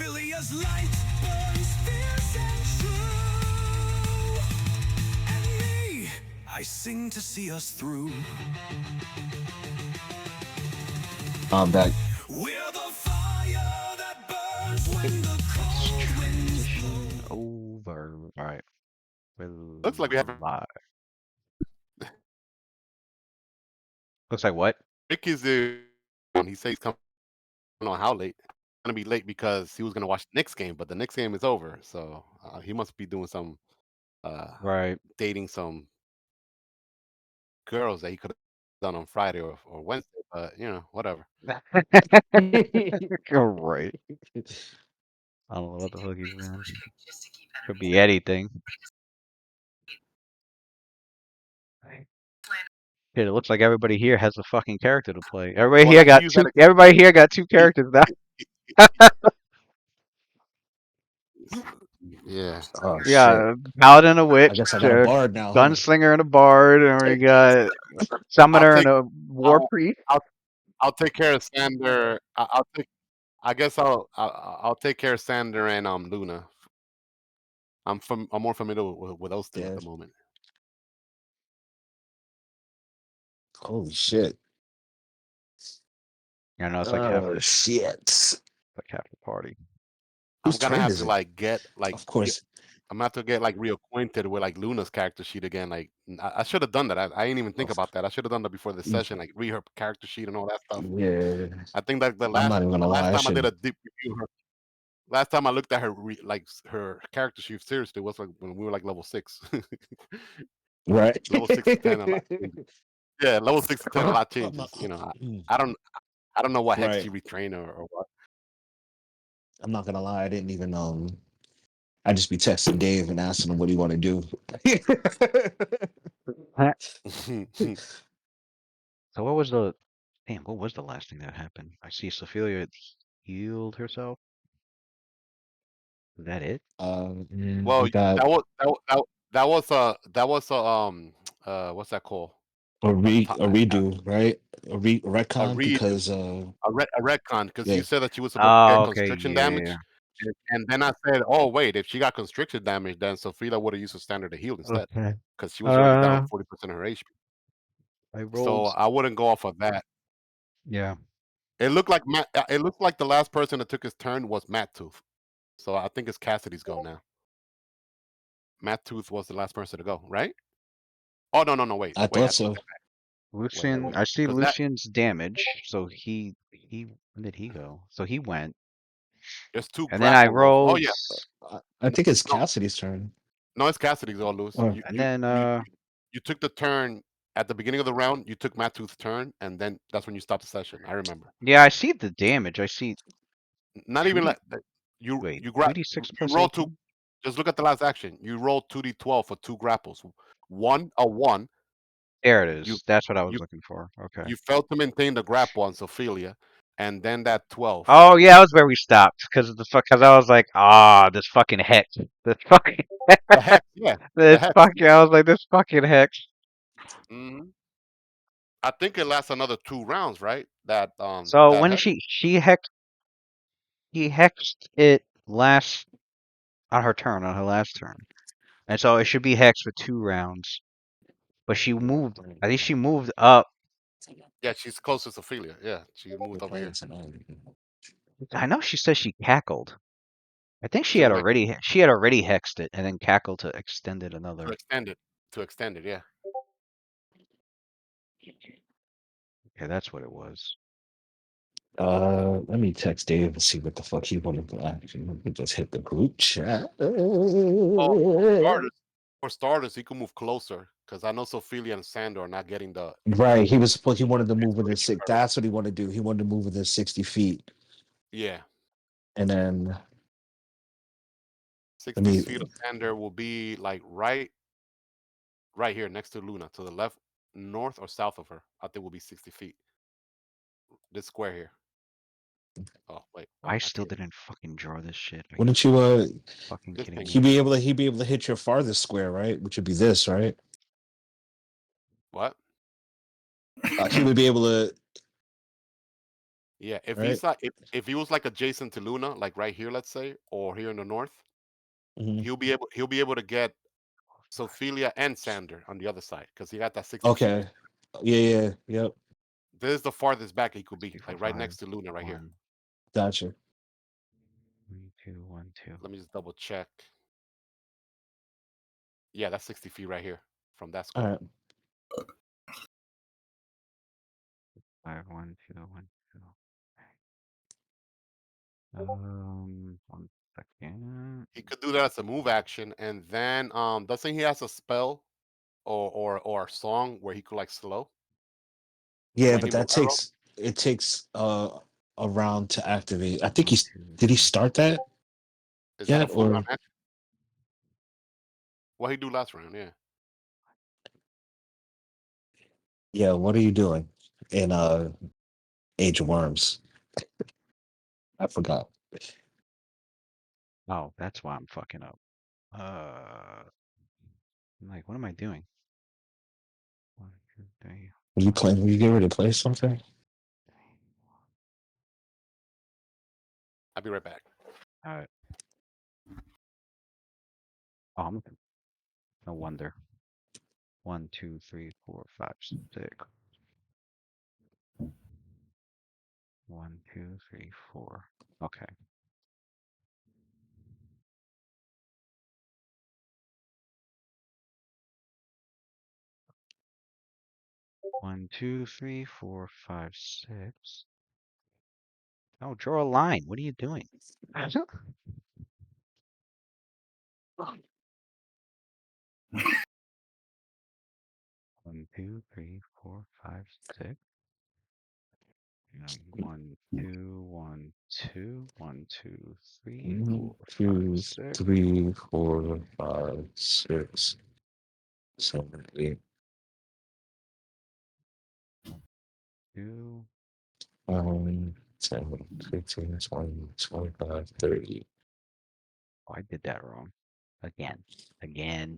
Sophilia's light burns fierce and true. And me, I sing to see us through. I'm back. We're the fire that burns Okay, when the let's cold winds blow. transition over. All right, we're Looks like we have live. Looks like what? Ricky's the. He says he's coming on how late? Gonna be late because he was gonna watch the Knicks game, but the Knicks game is over, so he must be doing some uh Right. dating some girls that he could have done on Friday or Wednesday, but whatever. You're right. I don't know what the fuck he's doing. Could be anything. Shit, it looks like everybody here has a fucking character to play. Everybody Well, here let me got use two. that. Everybody here got two He, characters now. yeah. Oh shit! Yeah, paladin, a I witch, guess I got a bard now, huh? gunslinger, and a bard, and we got I'll summoner and take. a war I'll priest. I'll, I'll take care of Sander. I'll take. I guess I'll take care of Sander and Luna. I'm more familiar with those two at Yeah. the moment. Holy shit! Yeah, no, it's Oh shit! like half the party. I'm Whose gonna turn have is to it? like get like Of course. I'm gonna have to get like reacquainted with like Luna's character sheet again. Like I should have done that. I didn't even think Of, about that. I should have done that before the session. Like read her character sheet and all that stuff. yeah. I think that I'm not even the gonna last lie. I time I did should. a deep review of her, last time I looked at her her character sheet seriously was like when we were like level 6, Right. level 6 to 10. A lot changes. Yeah, level 6 to 10, a lot I'm not. changes. I don't I don't know what hex Right. she retrained or what. I'm not gonna lie. I didn't even I just be texting Dave and asking him what he want to do. So what was the damn? What was the last thing that happened? I see Sophia had healed herself. Is that it? Well, We got that was what's that called? a Uh, redo, right? A A retcon redo, because a retcon, because yeah, you said that she was supposed to get Oh, okay. constriction Yeah, yeah, damage, and then I said, "Oh wait, if she got constriction damage, then Sophia would have used a standard to heal yeah. instead, Okay. because she was already down Uh, 40% of her HP." I So rolled. I wouldn't go off of that. Yeah. It looked like it looked like the last person that took his turn was Matt Tooth. So I think it's Cassidy's go now. Matt Tooth was the last person to go, right? Oh no, no, no, I wait, I thought take so. that back. Lucian. Wait, I see because that Lucian's damage. So he. When did he go? So he went, there's two and then I grapple rolls. Oh rolled, yeah, I think it's no, Cassidy's turn. no, it's Cassidy's go, Lewis. Or and then You took the turn at the beginning of the round. You took Matthew's turn, and then that's when you stopped the session. I remember. yeah, I see the damage. I see Not two even d. like you. Wait, You grab. 2d6 You plus roll two. 18. Just look at the last action. You roll 2d12 for two grapples. One. There it You is. That's what I was you looking for. Okay. you failed to maintain the grapple on Sophelia, and then that 12. Oh yeah, that was where we stopped because of the fuck. Because I was like, ah, this fucking hex. This fucking. The hex, yeah, the This hex. fucking. I was like, this fucking hex. hmm I think it lasts another 2 rounds, right? So That when hex. he hexed it last on her turn on her last turn, and so it should be hexed for 2 rounds. But she moved. I think she moved up. Yeah, she's close to Sophelia. Yeah, she we're moved over playing here tonight. I know she says she cackled. I think to make she had already hexed it and then cackled to extend it to another. extend it to extend it. Yeah. Okay, that's what it was. Let me text Dave and see what the fuck he wanted to actually. Let me just hit the group chat. Well, for starters, he could move closer because I know Sophia and Sandor are not getting the Right, he was supposed. He wanted to move within isolation six. curve. That's what he wanted to do. He wanted to move within 60 feet, Yeah, and then let 60 me. feet of Sander will be like right here next to Luna, to the left, north or south of her. I think will be 60 feet. This square here. Oh wait, I I still can't. didn't fucking draw this shit. Are you Wouldn't you? fucking This kidding thing. He'd me? be able to. He'd be able to hit your farthest square, right? Which would be this, right? What? He would be able to. Yeah, if right? he's like if he was like adjacent to Luna, like right here, let's say, or here in the north, Hmm. he'll be able to get Sophia and Sander on the other side because he got that 60 feet. Okay. Yeah, yeah, yep. This is the farthest back he could be, Three, four, like right five, next to Luna, right here. one, Gotcha. 2, 1, 2, Let me just double check. Yeah, that's 60 feet right here from that All square. right. 5, 1, 2, 1, 2. 1 second. He could do that as a move action, and then doesn't he has a spell or a song where he could like slow Yeah, when but he move arrow? it takes a round to activate. I think 1, he's 2, did he 3. start that Is that a yet full round or action? What he do last round? Yeah. yeah, what are you doing in Age of Worms? I forgot. Oh, that's why I'm fucking up. I'm like, what am I doing? 1, 2, 3, Are you 1, playing? Are you getting ready to play something? 3. I'll be right back. Uh, oh, no wonder. 1, 2, 3, 4, 5, 6. 1, 2, 3, 4. Okay. 1, 2, 3, 4, 5, 6. Oh, draw a line. What are you doing? 1, 2, 3, 4, 5, 6. 1, 2, 1, 2, 1, 2, 3, 4, 5, 2, 6. 3, 4, 5, 6, 7, 8, 2. 9, 10, 15, 20, 25, 30. Oh, I did that wrong. Again. Again.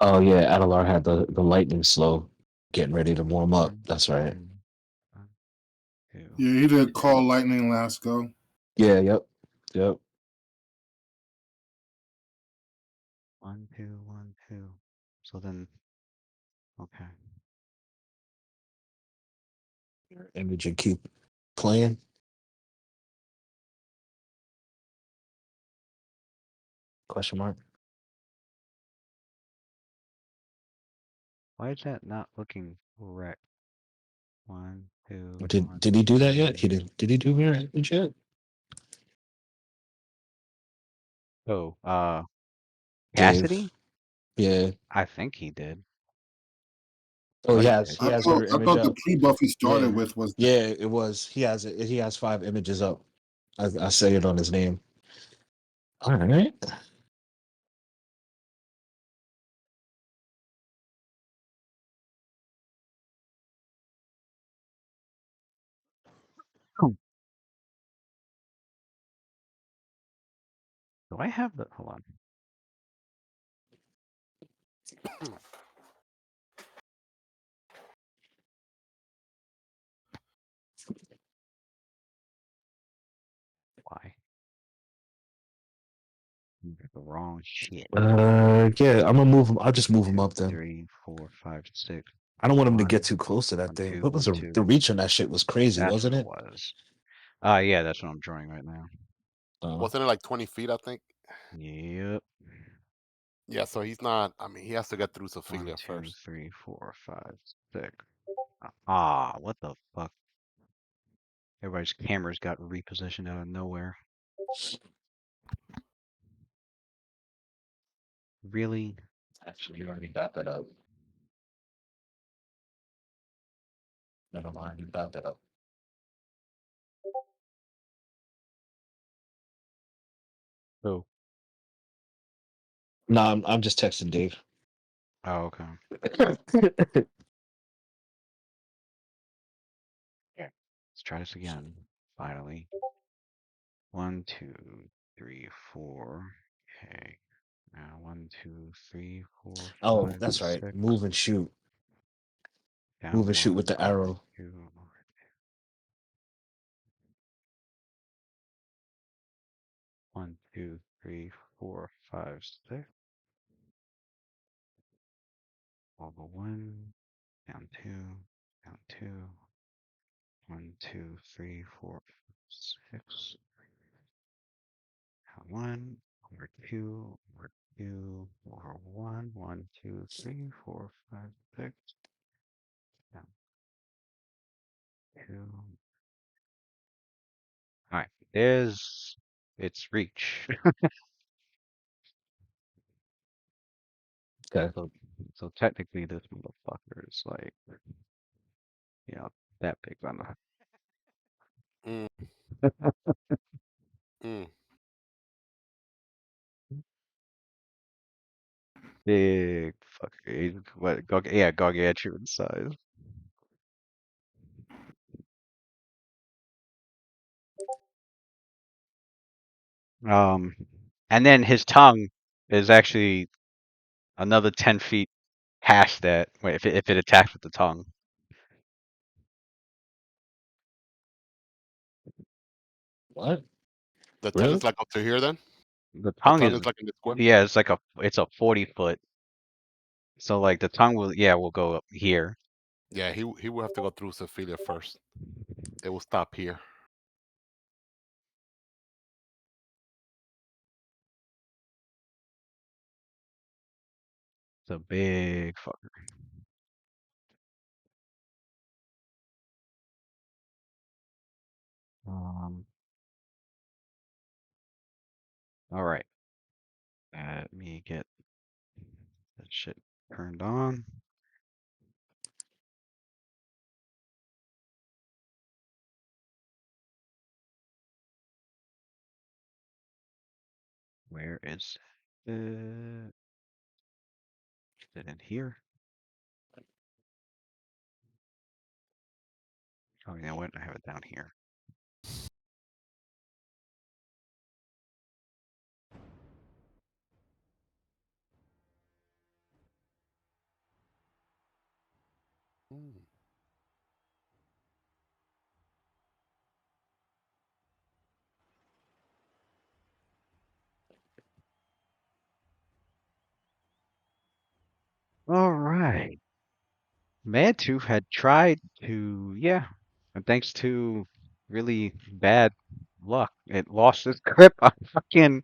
Oh yeah, Adelar had the lightning slow, getting ready to warm up. 1, That's right. 2, 1, 2. Yeah, he did call lightning last go. Yeah, yep, yep. 1, 2, 1, 2. So then, okay. Image and keep playing. Question mark. Why is that not looking correct? 1, 2, Did 1, he do that yet? 2. He did. Did he do mirror image yet? Oh, Dave. Cassidy? Yeah. I think he did. Oh, Thought he he has. did. He has mirror I image thought the up. pre-buff he started Yeah. with was Yeah. It was. He has it. He has 5 images up. I say it on his name. All right. Hmm. Do I have the? Hold on. Why? You got the wrong shit. Yeah. I'm gonna move him. I'll just move him 2, up then. 3, 4, 5, 6. I don't want him to 1, get too close to that 1, thing. 2, What was 1, the 2. reach on that shit was crazy, That's wasn't what it it? was. Yeah, that's what I'm drawing right now. Wasn't it like 20 feet? I think. Yep. Yeah. So he's not. I mean, he has to get through 1, Sophia 2, first. 3, 4, 5, 6. Ah, what the fuck? Everybody's cameras got repositioned out of nowhere. Really? Actually, you already got that up. Never mind. You got that up. Oh. No, I'm just texting Dave. Oh, okay. Here, let's try this again. Finally. 1, 2, 3, 4. Okay. Now 1, 2, 3, 4, Oh, 5, that's right. 6. Move and shoot. Down Move and shoot with 1, the over arrow. 2, over 1, 2, 3, 4, 5, 6. Over 1, down 2, down 2. 1, 2, 3, 4, 6. Down 1, over 2, over 2, over 1, 1, 2, 3, 4, 5, 6. Down 2. Alright, there's its reach. Okay. So technically this motherfucker is like, you know, that big on Mm, the mm. big fucker. What yeah, gargantuan size. Um and then his tongue is actually another 10 feet past that. Wait, if it attacks with the tongue. What? The tongue Really? is like up to here then? The The tongue tongue is is like in the square? yeah, it's a 40 foot. So like the tongue will go up here. Yeah, he will have to go through Sophia first. It will stop here. It's a big fucker. Um all right. Let me get that shit turned on. Where is it? Is it in here? Oh, you know what? I have it down here. Mm. All right. Mantu had tried to, yeah, and thanks to really bad luck, it lost its grip on fucking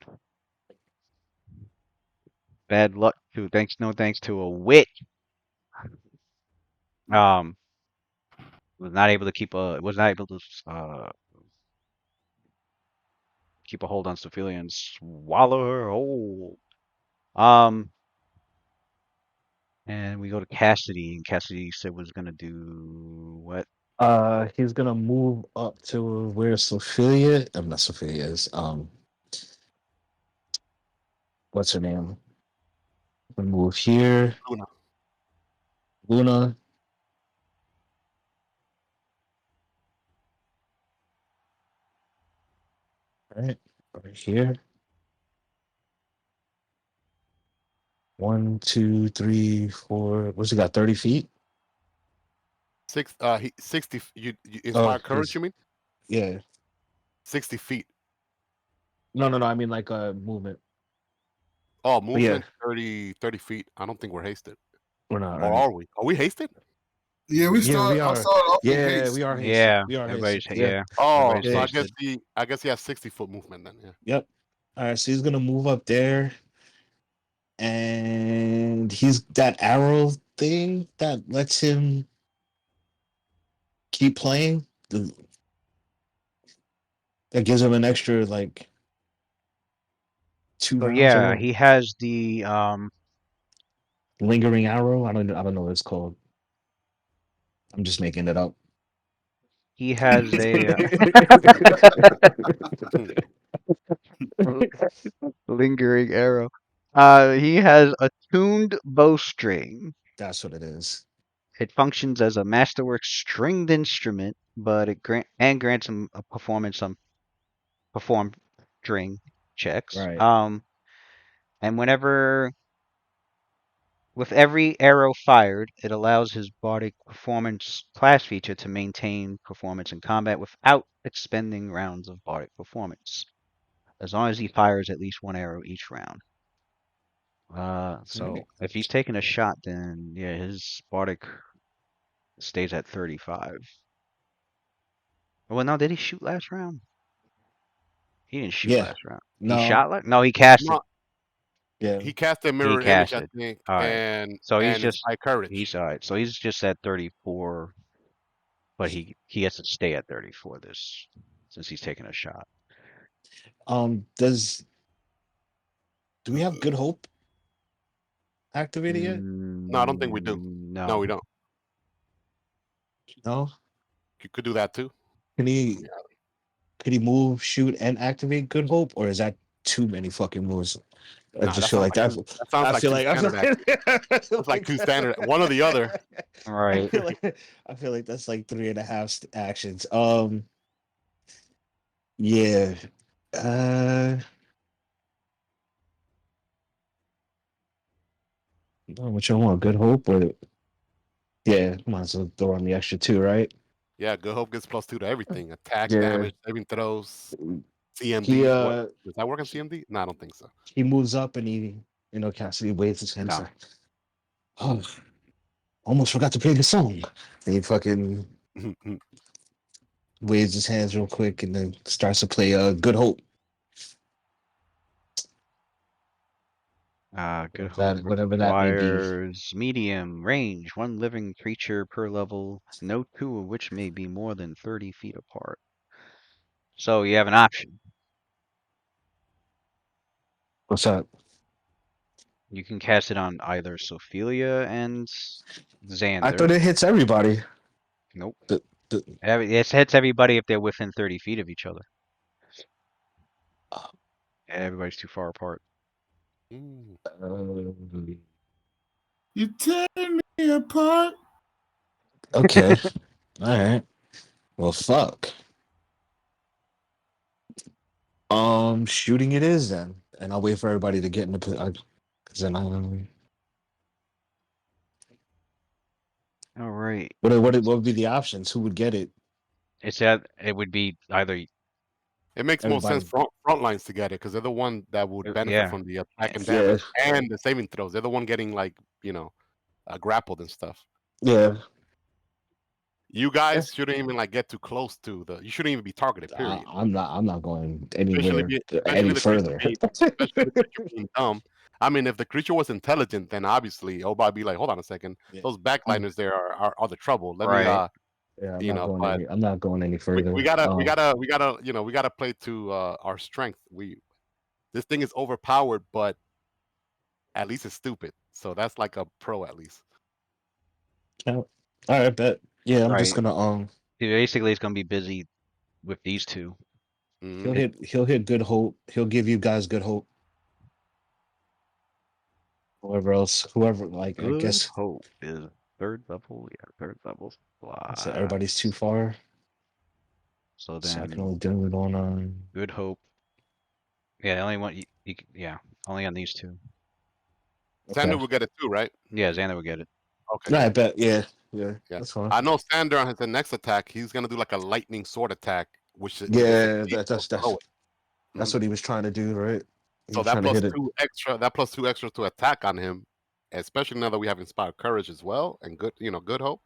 bad luck to thanks to a witch. Um, was not able to keep a hold on Sophia and swallow her whole. Um, and we go to Cassidy, and Cassidy said was gonna do what? He's gonna move up to where Sophia. I'm not Sophia is. What's her name? Move here. Luna. Luna. Right. Right here. 1, 2, 3, 4. What's he got? 30 feet? 60 you Oh, inspire courage, he's you mean? yeah. 60 feet. No. I mean like movement. Oh, But yeah, movement 30 feet. I don't think we're hasted. we're not Or right. are we? Are we hasted? Yeah, we Yeah, we start. I are. started off with Yeah, we haste. are hasted. Yeah, We are everybody's hasted. Yeah. Oh, everybody's so Yeah. hasted. I guess he has 60-foot movement then, yeah. Yep. All right. So he's gonna move up there, and he's that arrow thing that lets him keep playing. That gives him an extra like 2 So rounds or yeah, what? he has the Lingering arrow. I don't know what it's called. I'm just making it up. he has a Hmm. lingering arrow. He has a tuned bowstring. That's what it is. It functions as a masterwork stringed instrument, but it grants him a perform string. checks. Right. And with every arrow fired, it allows his bardic performance class feature to maintain performance in combat without expending rounds of bardic performance, as long as he fires at least one arrow each round. So Right. if he's taking a shot, then yeah, his bardic stays at 35. Well, no, did he shoot last round? He didn't shoot Yeah. last round. He No. shot like no, he casted. No, Yeah. he cast a He mirror image, I casted. think, All right. So and inspired courage. he's all right. So he's just at 34, but he has to stay at 34 this since he's taking a shot. Does do we have Good Hope activated yet? No, I don't think we do. No, No. we don't. No. You could do that too. Can he Yeah. could he move, shoot, and activate Good Hope, or is that too many fucking moves? I Nah, just that feel sounds like like that. too. That sounds I like feel too like I feel, standard. Actually, I feel it's like like too standard. One or the other. All I right. feel like I feel like that's like three and a half actions. Yeah. Uh, I don't know which one I want, Good Hope, but yeah, might as well throw on the extra two, right? Yeah, good hope gets +2 to everything. Attacks, Yeah. damage, saving throws, He CMD. What does that work on CMD? No, I don't think so. he moves up and Cassidy waves his hand. He's No. like, oh, almost forgot to play the song. And he fucking waves his hands real quick and then starts to play Good Hope. Good Hope Whatever that may be. requires medium range, one living creature per level, no two of which may be more than 30 feet apart. So you have an option. What's that? You can cast it on either Sophelia and I Xander. thought it hits everybody. Nope. The, the, It hits everybody if they're within 30 feet of each other. And everybody's too far apart. Mm. You tearing me apart. okay. All right. Well, fuck. Shooting it is then, and I'll wait for everybody to get in the because then I All right. what would be the options? Who would get it? It would be either It makes more sense Everybody. front lines to get it because they're the one that would benefit yeah. from the attack and Yeah. damage and the saving throws. They're the one getting like grappled and stuff. Yeah. You guys shouldn't even like get too close to the. You shouldn't even be targeted. Period. I'm not. I'm not going Especially anywhere be, especially any the creature further. being, especially the creature being dumb. I mean, if the creature was intelligent, then obviously Oba be like, hold on a second, Yeah. those backliners there are the trouble. Let me Right. Yeah, I'm not going but any. I'm not going any we, further. we gotta we gotta we gotta we gotta play to our strength. This thing is overpowered, but at least it's stupid. So that's like a pro at least. All right, bet. Yeah, I'm just Right. gonna Basically, it's gonna be busy with these two. Hmm. He'll hit Good Hope. He'll give you guys Good Hope. Whoever like I Good guess Hope is third level. Yeah, third level I said everybody's too slots. far, So so I can then only do it on Good Hope. Yeah, only one. Yeah, only on these two. okay. Sander will get it too, right? Yeah, Xander would get it. Okay, No, I yeah, bet. Yeah, yeah, yeah. that's fine. I know Sander on his next attack, he's gonna do like a lightning sword attack, which is Yeah, equal to throw it. that's Mhm. what he was trying to do, right? He So was trying to hit it. that plus two extra to attack on him, especially now that we have inspired courage as well, and good hope.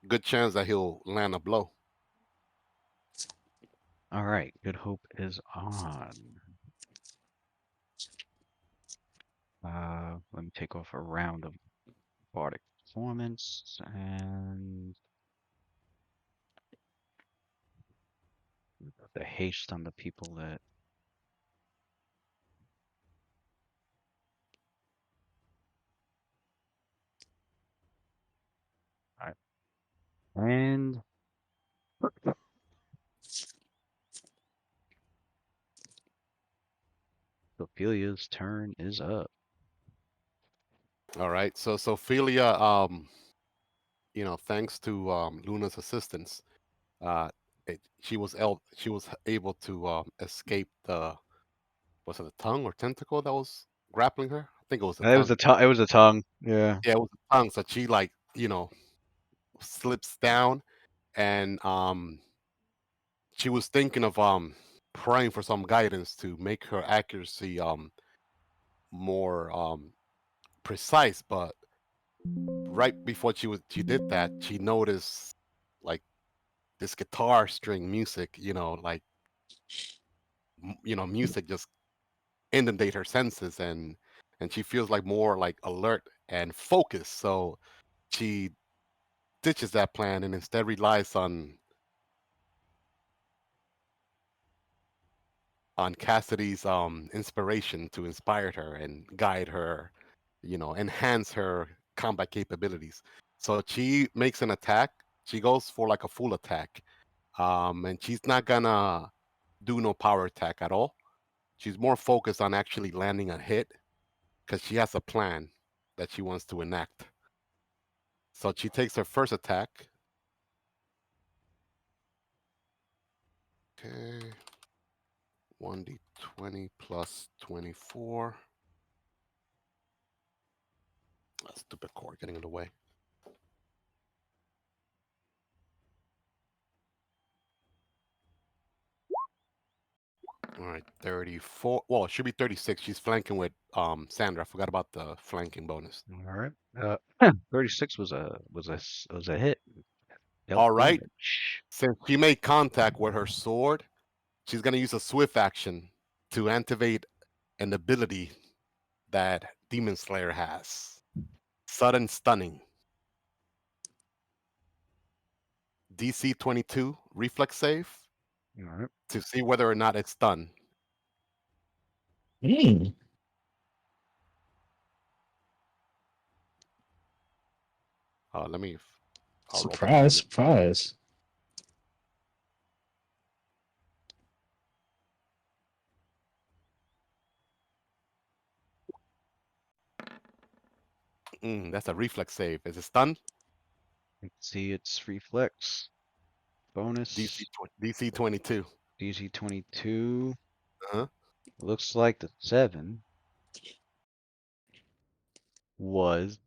Good chance that he'll land a blow. All right, Good Hope is on. Let me take off a round of bardic performance and the haste on the people that. All right, and Sophilia's turn is up. All right. So Ophelia, thanks to Luna's assistance, she was able to escape Was it the tongue or tentacle that was grappling her? I think it was the It was tongue. the tongue. It was the tongue. Yeah. Yeah, it was the tongue. So she like slips down, and she was thinking of praying for some guidance to make her accuracy more precise, but right before she did that, she noticed like this guitar string music, like music just inundate her senses, and she feels like more like alert and focused. So she ditches that plan and instead relies on Cassidy's inspiration to inspire her and guide her, enhance her combat capabilities. So she makes an attack. She goes for like a full attack. And she's not gonna do no power attack at all. She's more focused on actually landing a hit because she has a plan that she wants to enact. So she takes her first attack. Okay. 1d20 plus 24. That stupid cord getting in the way. All right, 34. Well, it should be 36. She's flanking with Sandra. I forgot about the flanking bonus. All right. 36 was a hit. Dealt All right. damage. Since she made contact with her sword, she's gonna use a swift action to activate an ability that Demon Slayer has. Sudden stunning. DC 22 reflex save All right. to see whether or not it's stunned. Mm, Let me. I'll roll that surprise, damage. surprise. That's a reflex save. Is it stunned? Let's see its reflex bonus. DC 22. DC 22. Uh-huh. Looks like the 7 was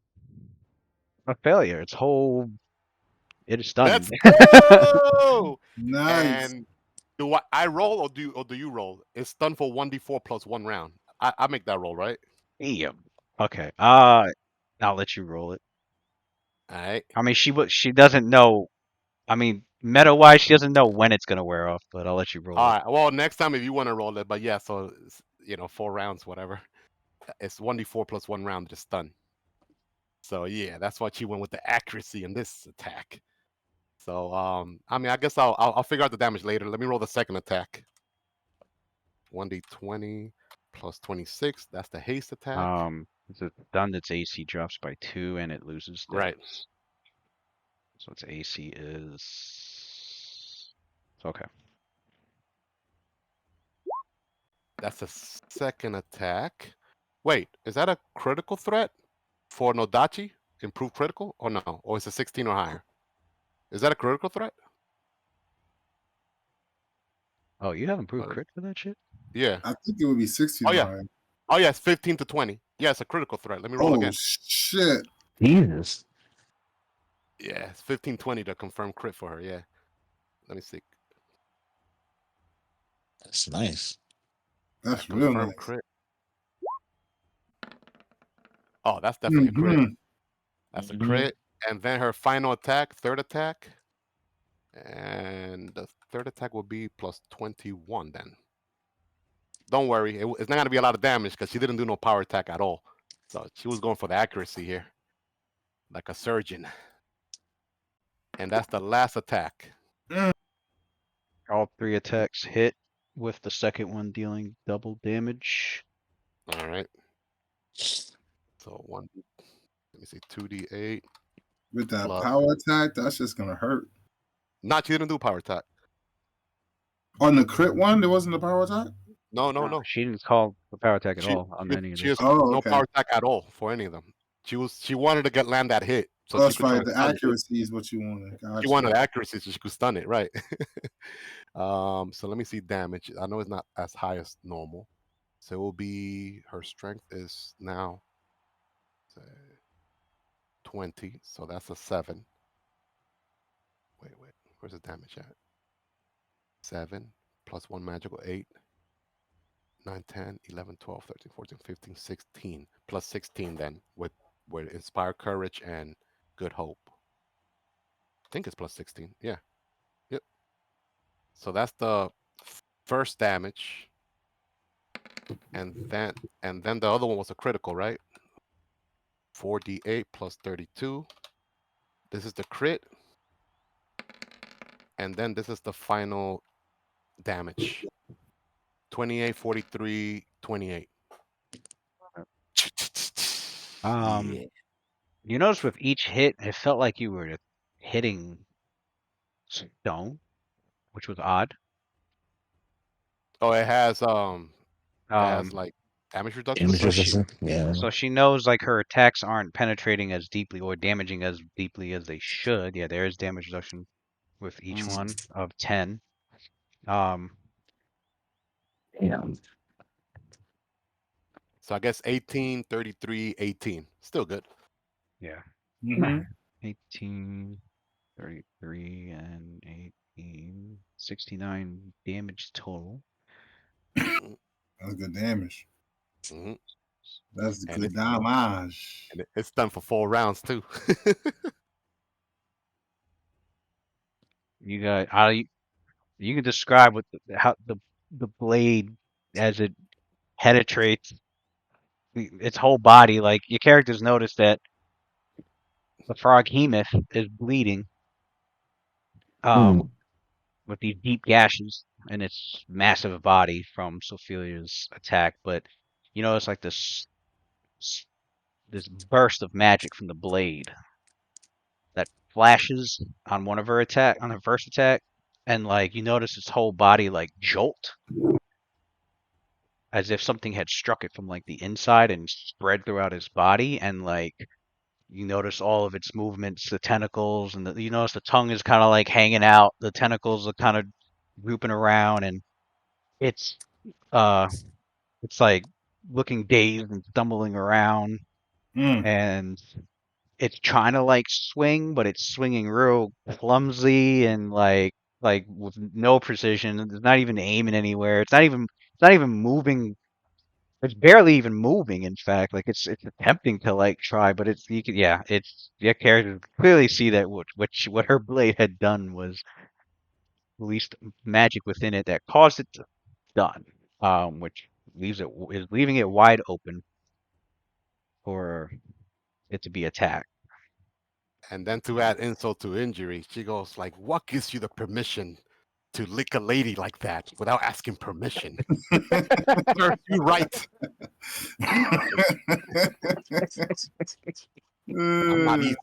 a failure. It is Let's stunned. go. Nice. And do I roll or do you roll? It's stunned for 1d4 plus 1 round. I make that roll, right? Damn. Okay. I'll let you roll it. All right. I mean, she doesn't know. I mean, meta wise, she doesn't know when it's gonna wear off, but I'll let you roll All it. right. Well, next time if you want to roll it, but yeah, so 4 rounds, whatever. It's 1d4 plus 1 round just stun. So yeah, that's why she went with the accuracy in this attack. So I mean, I guess I'll figure out the damage later. Let me roll the second attack. 1d20 plus 26. That's the haste attack. It's a stunned. Its AC drops by 2, and it loses Right. stats. So its AC is okay. That's a second attack. Wait, is that a critical threat for Nodachi? Improved critical or no? Or is it 16 or higher? Is that a critical threat? Oh, you have improved Uh, crit for that shit? Yeah. I think it would be 16 Oh or yeah. higher. Oh yeah, it's 15 to 20. Yeah, it's a critical threat. Let me roll Oh again. shit. Jesus. Yeah, it's 15-20 to confirm crit for her. Yeah. Let me see. That's nice. That's real Confirm nice. crit. Oh, that's definitely a crit. That's a Mhm. crit. And then her final attack, third attack. And the third attack will be plus 21 then. Don't worry, it's not going to be a lot of damage because she didn't do no power attack at all. So she was going for the accuracy here, like a surgeon. And that's the last attack. All 3 attacks hit, with the second one dealing double damage. All right. So let me see, 2d8 With that plus. power attack, that's just gonna hurt. Not, she didn't do power attack. On the crit one, there wasn't a power attack? No. She didn't call for power attack at She all on she, any of she has this. Oh, no okay. power attack at all for any of them. She wanted to land that hit so Oh, she that's could try right. and The stun it. accuracy is what you wanted. She Gotcha. wanted accuracy so she could stun it, right? So let me see damage. I know it's not as high as normal. So it will be her strength is now say, 20. So that's a 7. Wait. Where's the damage at? 7 plus 1 magical 8. 9, 10, 11, 12, 13, 14, 15, 16. Plus 16 then with Inspire Courage and Good Hope. I think it's plus 16. Yeah. Yep. So that's the first damage. And then the other one was a critical, right? 4d8 plus 32. This is the crit. And then this is the final damage. 28, 43, 28. Um, Yeah. you notice with each hit, it felt like you were hitting stone, which was odd. Oh, it has Um, like damage reduction or Damage so something? she resistant. Yeah. so she knows like her attacks aren't penetrating as deeply or damaging as deeply as they should. Yeah, there is damage reduction with each Mm. one of 10. Um, Damn. So I guess 18, 33, 18. Still good. yeah, Mm-hmm. 18, 33, and 18, 69 damage total. That's good damage. Mm-hmm. That's And good it's damage. and it's done for 4 rounds too. You got how you can describe what how the blade as it penetrates its whole body. Like your characters notice that the froghemoth is bleeding, Mm. um, with these deep gashes in its massive body from Sophilia's attack. But you notice like this burst of magic from the blade that flashes on her first attack, and like you notice its whole body like jolt as if something had struck it from like the inside and spread throughout its body, and like you notice all of its movements, the tentacles, and you notice the tongue is kind of like hanging out, the tentacles are kind of grouping around, and it's uh it's like looking dazed and stumbling around, Mm. and it's trying to like swing, but it's swinging real clumsy and like with no precision. It's not even aiming anywhere. It's not even moving. It's barely even moving. In fact, like it's attempting to like try, but it's you can yeah, it's your character can clearly see that what her blade had done was released magic within it that caused it to stun, which is leaving it wide open for it to be attacked. And then to add insult to injury, she goes like, "What gives you the permission to lick a lady like that without asking permission?" Serves you right. I'm not easy.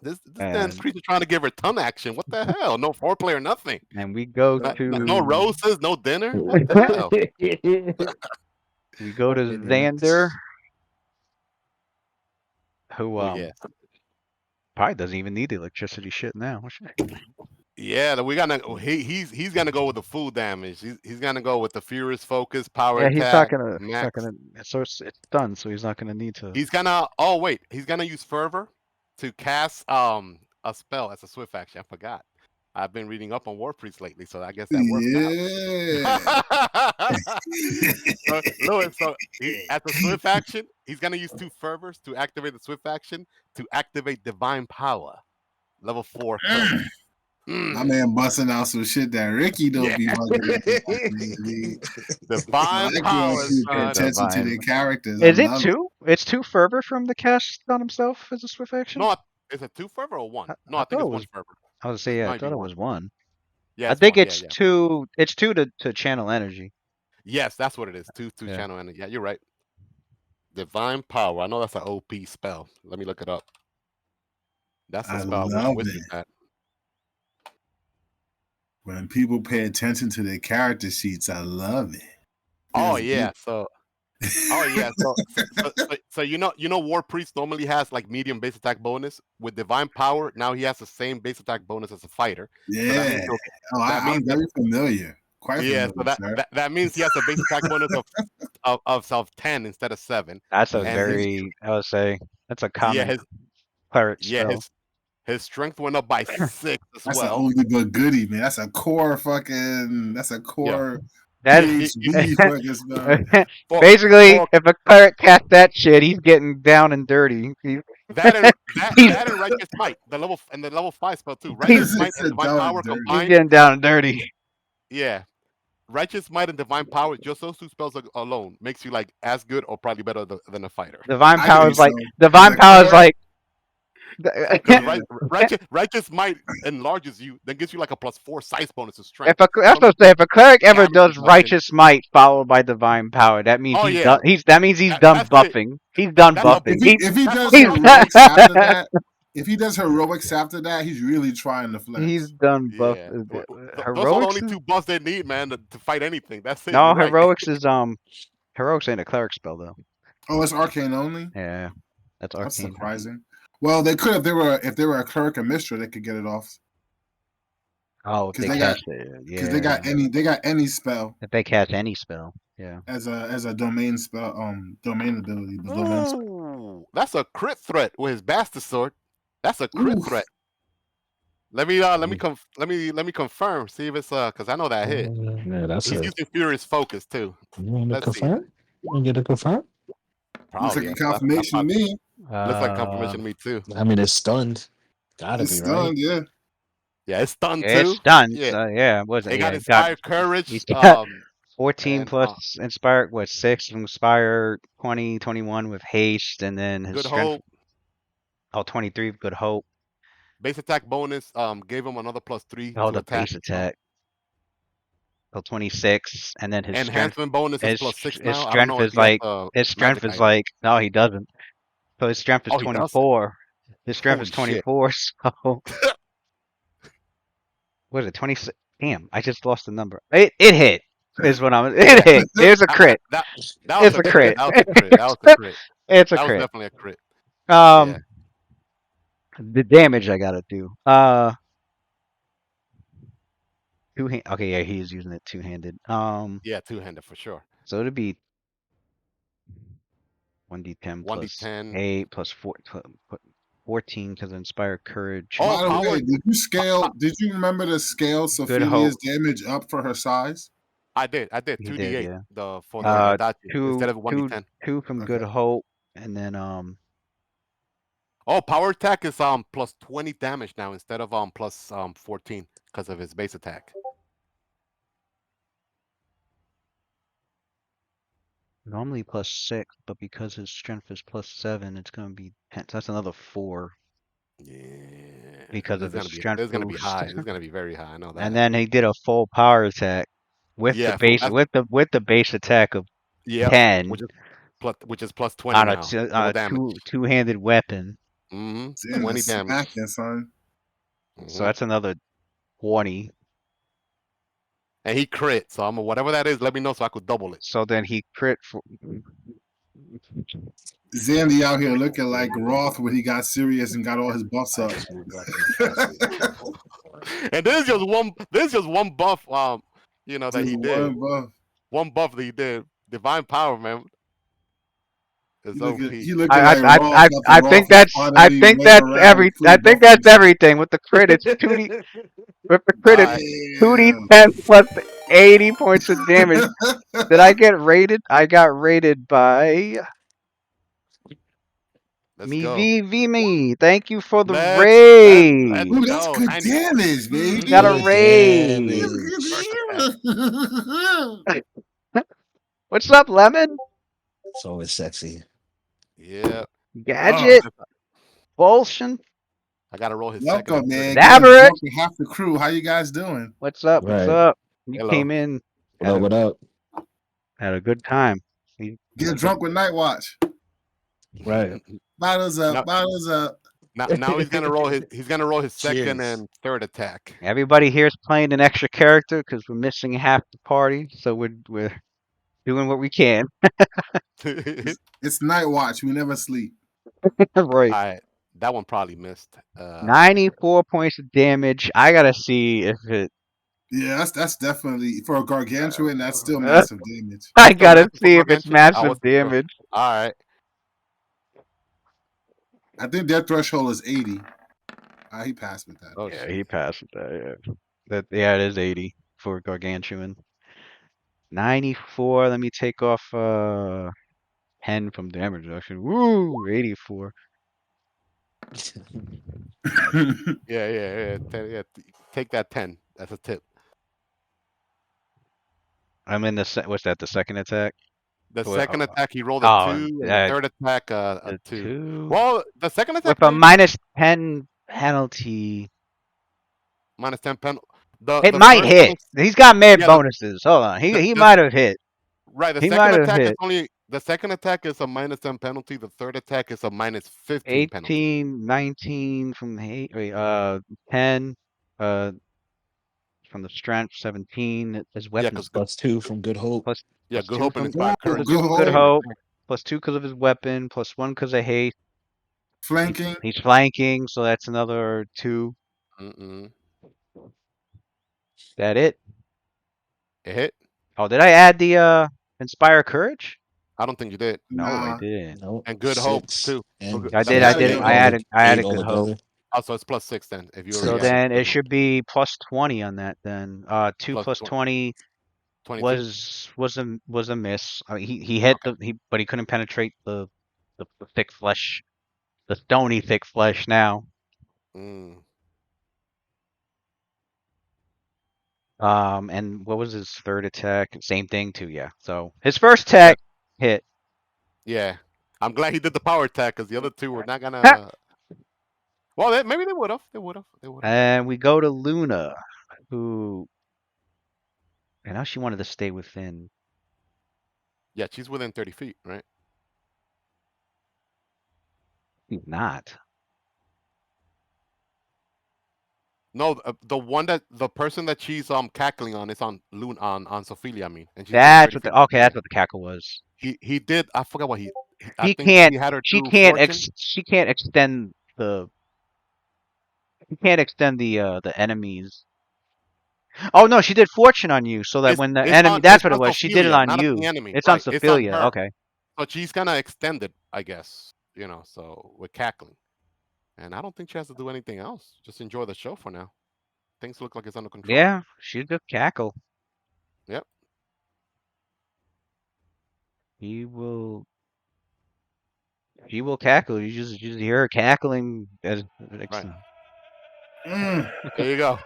This dance And creature trying to give her tongue action. What the hell? No foreplay or nothing. we go No to roses, no dinner. What the hell? we go to Fucking Xander, who Oh yeah, probably doesn't even need the electricity shit now. yeah. We gotta. He's gonna go with the full damage. He's gonna go with the furious focus, power Yeah, he's not attack, gonna. He's not max. gonna. So it's done. So he's not gonna need to. He's gonna. Oh wait, he's gonna use fervor to cast a spell as a swift action. I forgot. I've been reading up on War Priest lately, so I guess that works out. Yeah. So, Lewis, as a swift action, he's gonna use 2 fervors to activate the swift action to activate divine power, level 4 cleric. My Mm, man busting out some shit that Ricky don't yeah, be fucking with. I divine like when power, people pay son. attention to Divine. their characters. I Is it love it. two? It's two fervor from the cast on himself as a swift action. No, is it 2 fervor or one? No, I I think thought it it's one was. fervor. I was It say yeah. I might be thought it one. was one. Yeah, I it's think one. Yeah, it's yeah. two. It's two to channel energy. Yes, that's what it is. Two Yeah. channel energy. Yeah, you're right. Divine power. I know that's an OP spell. Let me look it up. That's a I spell I wish love Wizards it. had. When people pay attention to their character sheets, I love it. Oh Feels yeah. good. So Oh yeah, so War Priest normally has like medium base attack bonus with divine power. Now he has the same base attack bonus as a fighter. So that Yeah. means he'll, Oh, that I'm means he'll, very familiar. Quite yeah. So familiar, that, sir. that that means he has a base attack bonus of 10 instead of 7, That's a and his very, I would say, that's a yeah common his cleric yeah spell. his strength went up by 6 as That's an well. oldie but goodie, man. That's a core fucking. That's a Yeah, core That PhD fucking spell. for basically, for if a cleric casts that shit, he's getting down and dirty. He's that and righteous might the level 5 spell too. Righteous he's might and Sit divine down power and dirty. he's combined. getting down and dirty. Yeah, righteous might and divine power. Just those two spells alone makes you like as good or probably better than a fighter. Divine I power think is like so. As divine a power is cleric, like Because yeah. righteous might enlarges you, then gives you like a +4 size bonus to if strength. that's Some what I say. If a cleric ever damage does reduction. righteous might followed by divine power, that means Oh he's yeah, done. That means he's done that's it. buffing. He's done That's a buffing. If he that's a does He's buff day. heroics after that, if he does heroics after that, he's really trying to he's flex. done buff. Yeah, those are the Heroics only is two buffs they need, man, to fight anything. That's it. no You're right. heroics is heroics ain't a cleric spell though. Oh, it's arcane only. Yeah, that's That's arcane. surprising. Well, they could if they were a cleric and Mistra, they could get it off Oh, if because they they got cast it, because they yeah. got any spell If they cast any spell, yeah. as a domain spell domain ability. The domain spell. Ooh, that's a crit threat with his bastard sword. That's a crit Oof. threat. Let me confirm. See if it's because I know that hit. Yeah, that's He's a. using furious focus too. You want to Let's see. confirm? You want to get a confirm? Looks Probably like yeah. a That confirmation to me. looks like Uh, confirmation to me too. I mean, it's stunned. Gotta It's be right. stunned, yeah. Yeah, it's stunned yeah, it's too. stunned. Yeah, So yeah, it wasn't. he Yeah, got he got inspired courage. he's got 14 And plus inspired. What 6 inspired? 20, 21 with haste, and then his good strength. hope. Oh, 23 with good hope. Base attack bonus. Gave him another +3 Held to a attack. base attack. So 26, and then Enhancement bonus is +6 his now. I don't strength know if is he has like a his strength magic is item. like no, he doesn't. So his strength is Oh, he does. 24. His strength is Holy shit! 24. So what is it? 26. Damn, I just lost the number. It hit. Is what I'm. It Yeah, hit. It's a crit. that was It's a a crit. crit. That was a crit. That was a crit. It's a That was crit. definitely a crit. Um, Yeah. the damage I gotta do. Two hand. Okay, yeah, he is using it two-handed. Yeah, two-handed for sure. So it'd be 1d10 plus 1d10. 8 plus 14 because inspired courage. Oh, By the power. way, did you remember to scale Good hope. Sophilia's damage up for her size? I did. He 2d8. did, yeah. For the Adachi Two, instead of two, 1d10. two from Okay. good hope, and then Oh, power attack is +20 damage now instead of +14 because of his base attack. normally +6, but because his strength is +7, it's gonna be 10. So that's another 4 Yeah. because This of is his gonna be strength this is gonna be boost. high. This is gonna be very high. I know And that. then he did a full power attack with the Yeah. base with the base attack of Yep. 10 Which is +20 on now. Double damage. two-handed weapon. Damn, 20 it's damage. smacking, son. So hmm that's another 20. And he crit. So whatever that is, let me know so I could double it. So then he crit for Zandy out here looking like Roth when he got serious and got all his buffs I up. just moved up and casted. And there's just one buff that Just he did. one buff. One buff that he did. Divine power, man. Is OP. He looking like Roth after I Roth think was that's I finally think went that's around I free think that's buffers. everything with the crit. It's 2d with the crit. It's Damn. 2d10 plus 80 points of damage. Did I get rated? I got rated by Let's me go. me. Thank you for the Let's raid. Ooh, that's go. good 90. damage, Got a baby. Good raid. First damage. attack. What's up, Lemon? So it's sexy. Yeah. Gadget, I Bolshin. gotta roll his second Welcome, and third man. attack. Getting Dabber. drunk with half the crew. How you guys doing? What's up? What's Right. up? You Hello. came in, What up? What up? had a good time. You- Get drunk with Night Watch. Right. Bottles up, Now, bottles up. now he's gonna roll his second Cheers. and third attack. Everybody here is playing an extra character because we're missing half the party. So we're doing what we can. It's night watch. We never sleep. Right. That one probably missed. 94 points of damage. I gotta see if it. Yeah, that's definitely for a gargantuan. That's still massive damage. I That's still gotta massive for see if it's Gargantuan? I massive wasn't sure. damage. All right. I think their threshold is 80. He passed with that. Oh Yeah, shit. he passed with that. Yeah, it is 80 for gargantuan. 94. Let me take off 10 from damage reduction. Woo, 84. Yeah. Take that 10. That's a tip. I'm in the what's that? The second attack. The Wha- second attack, he rolled a Oh, 2, and the third attack, a the 2. 2 Well, the second attack with a maybe minus 10 penalty. minus 10 pen. It The might first hit. penalty, He's got mad yeah, bonuses. Hold on. He the might have hit. right. The He second might have attack is hit. only the second attack is a minus 10 penalty. The third attack is a minus 15 penalty. 18, 19 from the wait, 10 uh from the strength, 17 as Yeah, weapons because +2 from Good Hope. plus yeah, Good 2 Hope and from Ooh, Inspired Courage. good Good hope. hope, plus 2 because of his weapon, plus 1 because of haste. Flanking. He's flanking, so that's another 2. Mm-mm. That it? It hit. Oh, did I add the inspire courage? I don't think you did. No, I Nah. didn't. Nope. And Good Hope 6 too. and I That's did. You I gotta did. get eight I hope. added. I 8 added good hope. altogether. also it's plus 6 then. If you already So Six. added then Good it Hope. should be plus 20 on that. Then 2 Plus plus 20 22. was a miss. I mean, he hit Okay. but he couldn't penetrate the thick flesh, the stony thick flesh. Now, Mm. and what was his third attack? Same thing too. Yeah. So his first attack hit. Yeah. I'm glad he did the power attack because the other two were not Ha! gonna. Well, maybe they would have. They would have. They would have. And we go to Luna, who, and now she wanted to stay within. Yeah, she's within 30 feet, right? She's not. No, the person that she's cackling on is on Loon on Sophia. I mean, and she's within That's 30 what the feet of okay. Sophia. That's what the cackle was. He did. I forgot what I She think can't. he had her She do can't. fortune. She can't extend the. She can't extend the enemies. Oh no, she did fortune on you, so that when the enemy. That's It's what it on was. She did it Sophia, on not on the you. enemy. It's on Right. It's on Sophia. her. Okay. But she's gonna extend it, I guess. So we're cackling. And I don't think she has to do anything else. Just enjoy the show for now. Things look like it's under control. Yeah, she's a cackle. Yep. He will. She will cackle. You just hear her cackling as. Right. Mm. There you go.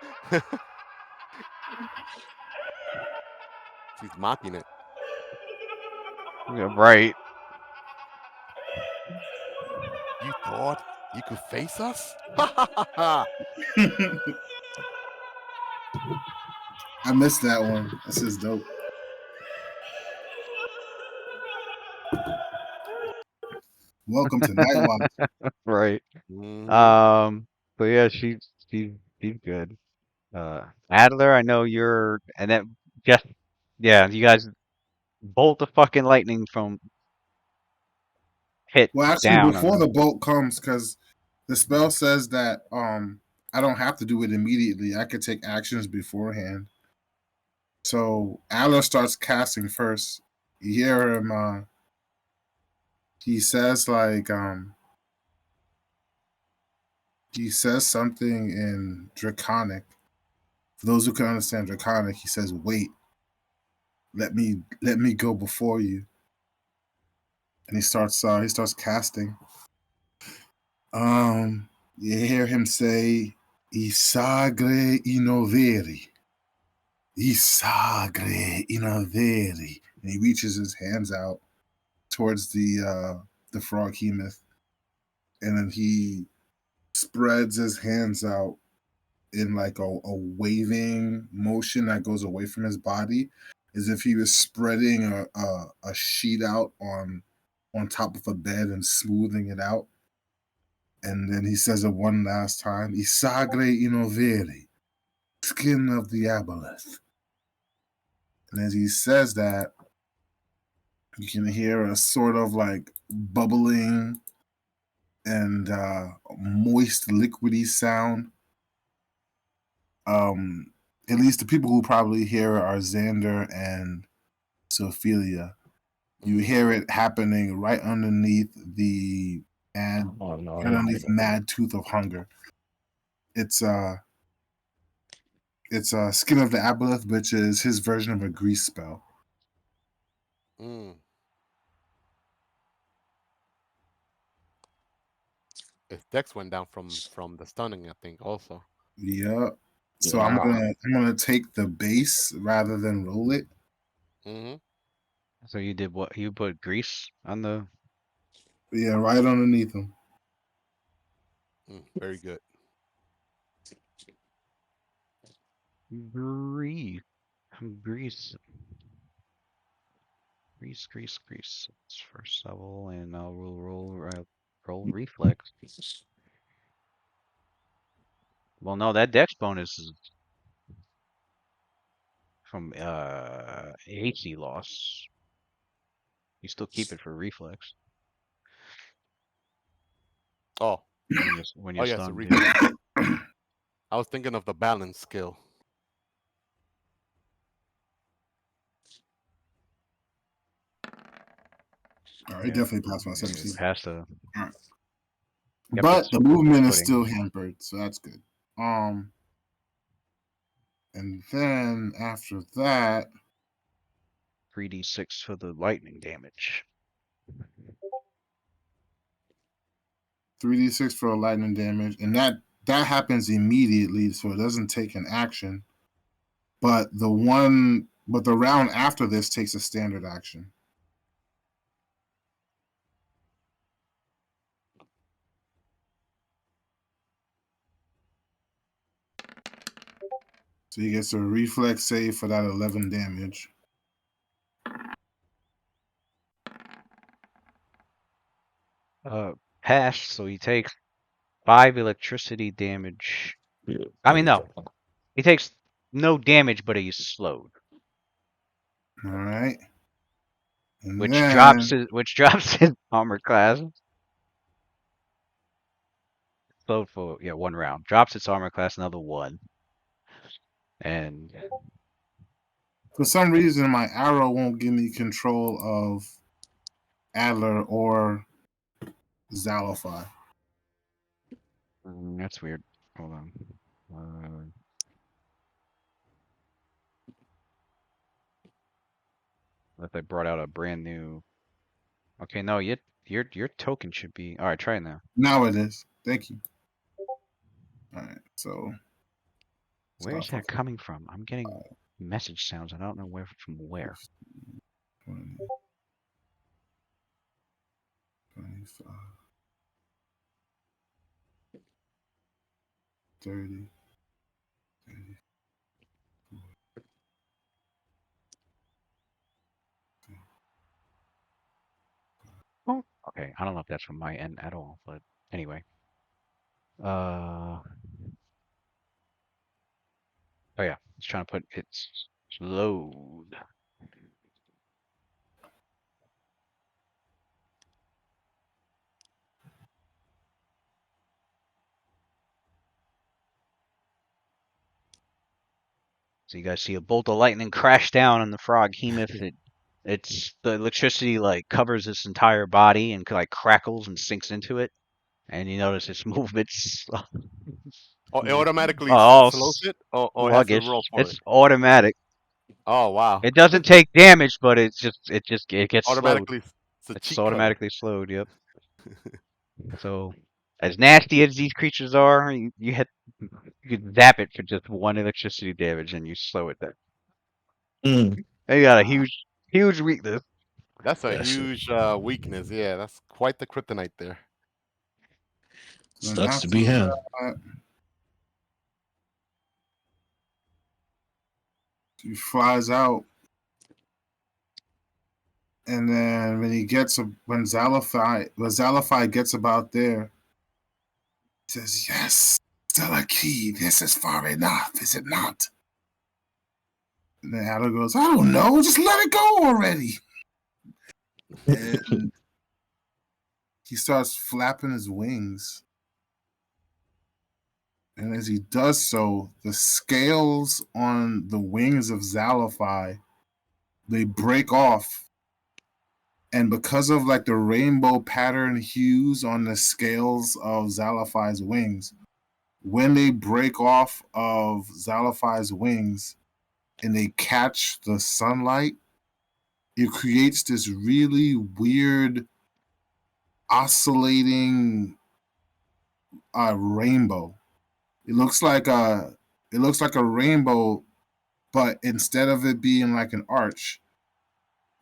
She's mocking it. Yeah, right. You thought you could face us? I missed that one. This is dope. Welcome to Night Watch. Right. Mhm. But yeah, she's good. Adler, I know you're, and then just yeah, you guys bolt the fucking lightning from hit Well, actually, down on before him. the bolt comes, because the spell says that I don't have to do it immediately. I could take actions beforehand. So Adler starts casting first. You hear him. He says he says something in Draconic. For those who can understand Draconic, he says, "Wait, let me go before you." And he starts casting. You hear him say, "Isagre inoveri, Isagre inoveri," and he reaches his hands out towards the frog hemoth, and then he spreads his hands out in like a waving motion that goes away from his body, as if he was spreading a sheet out on top of a bed and smoothing it out. And then he says it one last time, Isagre inoveri, skin of the aboleth. And as he says that, You can hear a sort of like bubbling and moist, liquidy sound. At least the people who probably hear it are Xander and Sophelia. You hear it happening right underneath the Oh no, right underneath Mad Tooth of Hunger. It's Skin of the Aboleth, which is his version of a grease spell. Mm. His dex went down from the stunning, I think, also. Yep. So Yeah. I'm gonna take the base rather than roll it. Mm-hmm. So you did what? You put grease on the. Yeah, right underneath him. Very good. Grease. Grease. Grease. It's first level, and I'll roll reflex. Well, no, that dex bonus is from AC loss. You still keep it for reflex Oh, when oh you're yeah, it's a stunned. Yeah. reflex. I was thinking of the balance skill. All right, Yeah. definitely passed my Yeah, you 17. passed the. All right. Kept But its the movement is footing. still hampered, so that's good. And then after that, 3d6 for the lightning damage. 3d6 for lightning damage, and that happens immediately, so it doesn't take an action. But the round after this takes a standard action. So he gets a reflex save for that 11 damage. Passed, so he takes 5 electricity damage. I mean, no. He takes no damage, but he's slowed. All right. And Which then drops his armor class. Slowed for 1 round. Drops its armor class another 1. And for some reason my arrow won't give me control of Adler or Zalify. that's weird. Hold on. If I brought out a brand new. Okay, no, your token should be. All right, try it now. Now it is. Thank you. All right. So Where is start that from coming from? I'm getting message sounds. I don't know from where. 20, 25, 30, 30. Oh, okay. I don't know if that's from my end at all, but anyway. Oh yeah, it's trying to put its load. So you guys see a bolt of lightning crash down on the frog hemoth. It's the electricity like covers its entire body and like crackles and sinks into it, and you notice its movements Oh, it automatically all slows it, or it has to sluggish. roll for it. It's automatic. Oh wow! It doesn't take damage, but it gets slowed. Automatically, it's a It's cheat code. automatically slowed. Yep. So as nasty as these creatures are, you could zap it for just 1 electricity damage, and you slow it down. Mm. They got a huge weakness. That's a That's huge weakness. Yeah, that's quite the kryptonite there. So then sucks to after be him. that, he flies out. And then when Zalify gets about there, he says, "Yes, Zelaki, this is far enough, is it not?" And then Adler goes, "I don't know, just let it go already." and he starts flapping his wings. And as he does so, the scales on the wings of Zalify, they break off. And because of like the rainbow pattern hues on the scales of Zalify's wings, when they break off of Zalify's wings and they catch the sunlight, it creates this really weird oscillating rainbow. It looks like a rainbow, but instead of it being like an arch,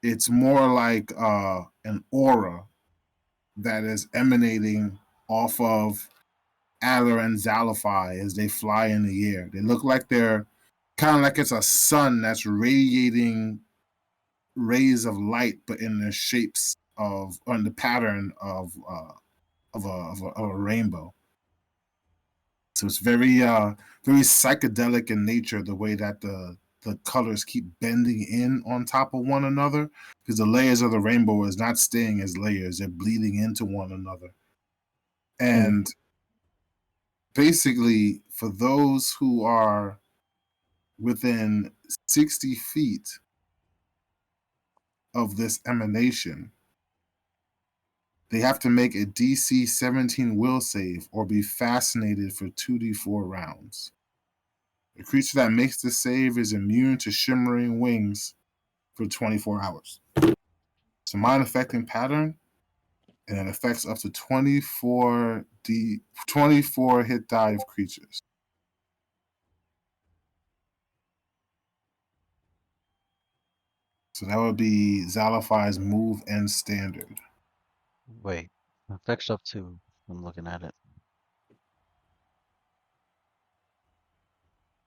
it's more like an aura that is emanating off of Adler and Zalify as they fly in the air. They look like they're kind of like it's a sun that's radiating rays of light, but in the shapes of on the pattern of a rainbow. So it's very psychedelic in nature, the way that the colors keep bending in on top of one another, because the layers of the rainbow is not staying as layers; they're bleeding into one another. And basically, for those who are within 60 feet of this emanation, they have to make a DC 17 will save or be fascinated for 2d4 rounds. The creature that makes the save is immune to shimmering wings for 24 hours. It's a mind affecting pattern, and it affects up to 24 hit die of creatures. So that would be Zalify's move and standard. Wait, effects up to. I'm looking at it.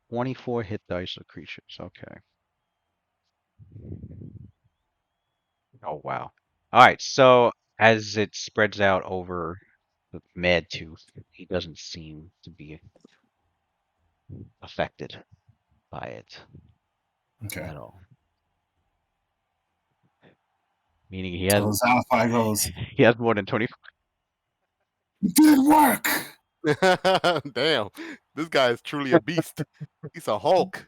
24 hit dice of creatures. Okay. Oh wow. All right. So as it spreads out over the Mad Tooth, he doesn't seem to be affected by it Okay. at all. Meaning So Zalify goes, he has more than 20 "It did work! Damn, this guy is truly a beast. He's a Hulk.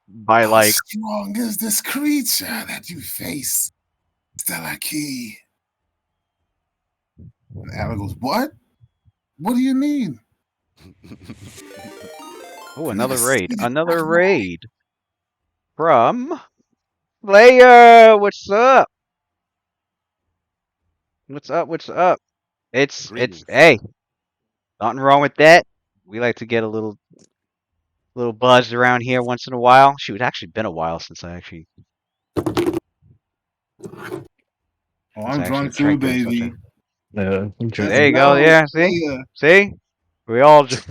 by How like strong is this creature that you face, Stellaki?" And Adler goes, "What? What do you mean?" oh "Can I another see raid. that Another rock?" raid from Player. What's up? What's up? What's up? It's Greetings. hey, nothing wrong with that. We like to get a little buzzed around here once in a while. Shoot, it's actually been a while Oh, since I'm I actually drunk too, drank in such a. baby. I'm Let's There you drinking. go. go, Yeah, see, player. see, we all just.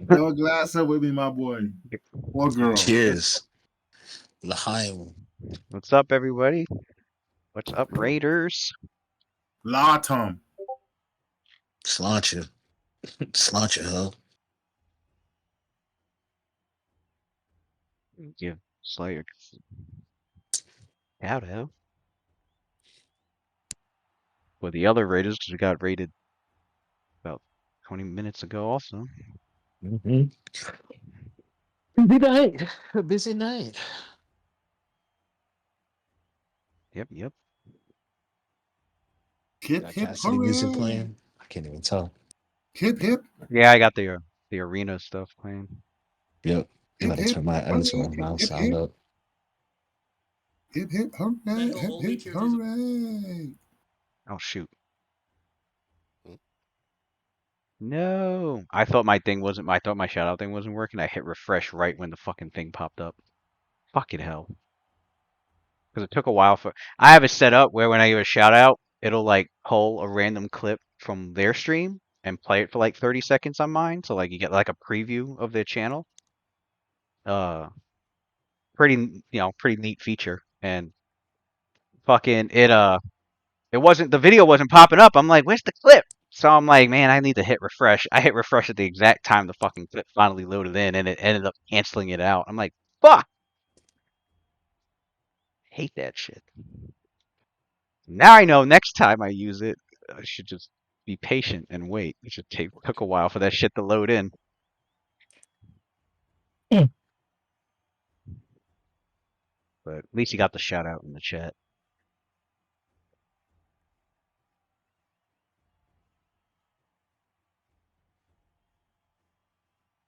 Fill a glass up with me, my boy. Or girl. Cheers. L'chaim. What's up, everybody? What's up, Raiders? Latum. Sláinte. Sláinte, huh? Give Slayer shout out. With the other Raiders, because we got raided about 20 minutes ago, also. Mm-hmm. Busy night. A busy night. Yep, yep. Hip, Got hip, Cassidy music hooray. playing. I can't even tell. Hip, hip, Yeah, I got the arena stuff playing. Yep. I'm hip, gonna hip, turn my hooray. mouse Hip, sound hip, up. hip, hip, hooray. Hip, hip, hooray. Oh shoot. Hmm? No. I thought my thing wasn't I thought my shout out thing wasn't working. I hit refresh right when the fucking thing popped up. Fucking hell. Because it took a while for I have it set up where when I give a shout out, it'll like pull a random clip from their stream and play it for like 30 seconds on mine. So like you get like a preview of their channel. Uh pretty neat feature. And fucking it wasn't the video wasn't popping up. I'm like, where's the clip? So I'm like, man, I need to hit refresh. I hit refresh at the exact time the fucking clip finally loaded in, and it ended up canceling it out. I'm like, fuck, hate that shit. Now I know next time I use it, I should just be patient and wait. It should took a while for that shit to load in. Hmm. But at least he got the shout out in the chat.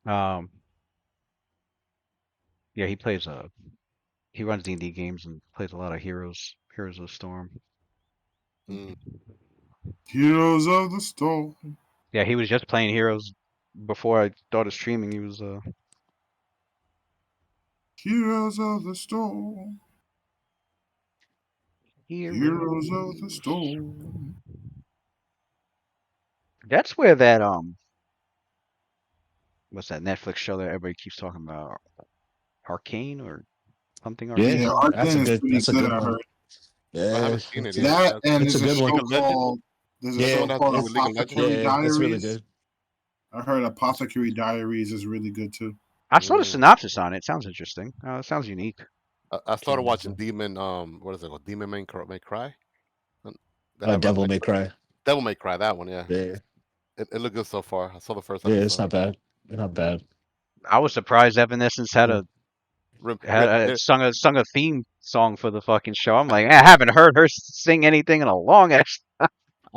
Um, yeah, he runs D&D games and plays a lot of Heroes of Storm. Mm. Heroes of the Storm. Yeah, he was just playing Heroes before I started streaming. He was Heroes of the Storm. Heroes of the Storm. That's where that what's that Netflix show that everybody keeps talking about? Arcane or something Yeah, Yeah, Arcane? that's a Arcane is good. pretty That's a good, good I one. heard. I Yeah, haven't seen it yet. That and it's a there's a good one. show League of Legends? called Is that the one that has to do with League of Legends? Apothecary Yeah, it's really Diaries. good. I heard Apothecary Diaries is really good too. I saw the Mm. synopsis on it. Sounds interesting. It sounds unique. I started Can't watching remember. Demon. What is it called? Demon May Cry. They have on Devil May Cry. Devil May Cry. That one, yeah. Yeah, It looked good so far. I saw the first yeah, it's episode. not bad. It's not bad. I was surprised Evanescence had Yeah. sung a theme song for the fucking show. I'm like, I haven't heard her sing anything in a long ass.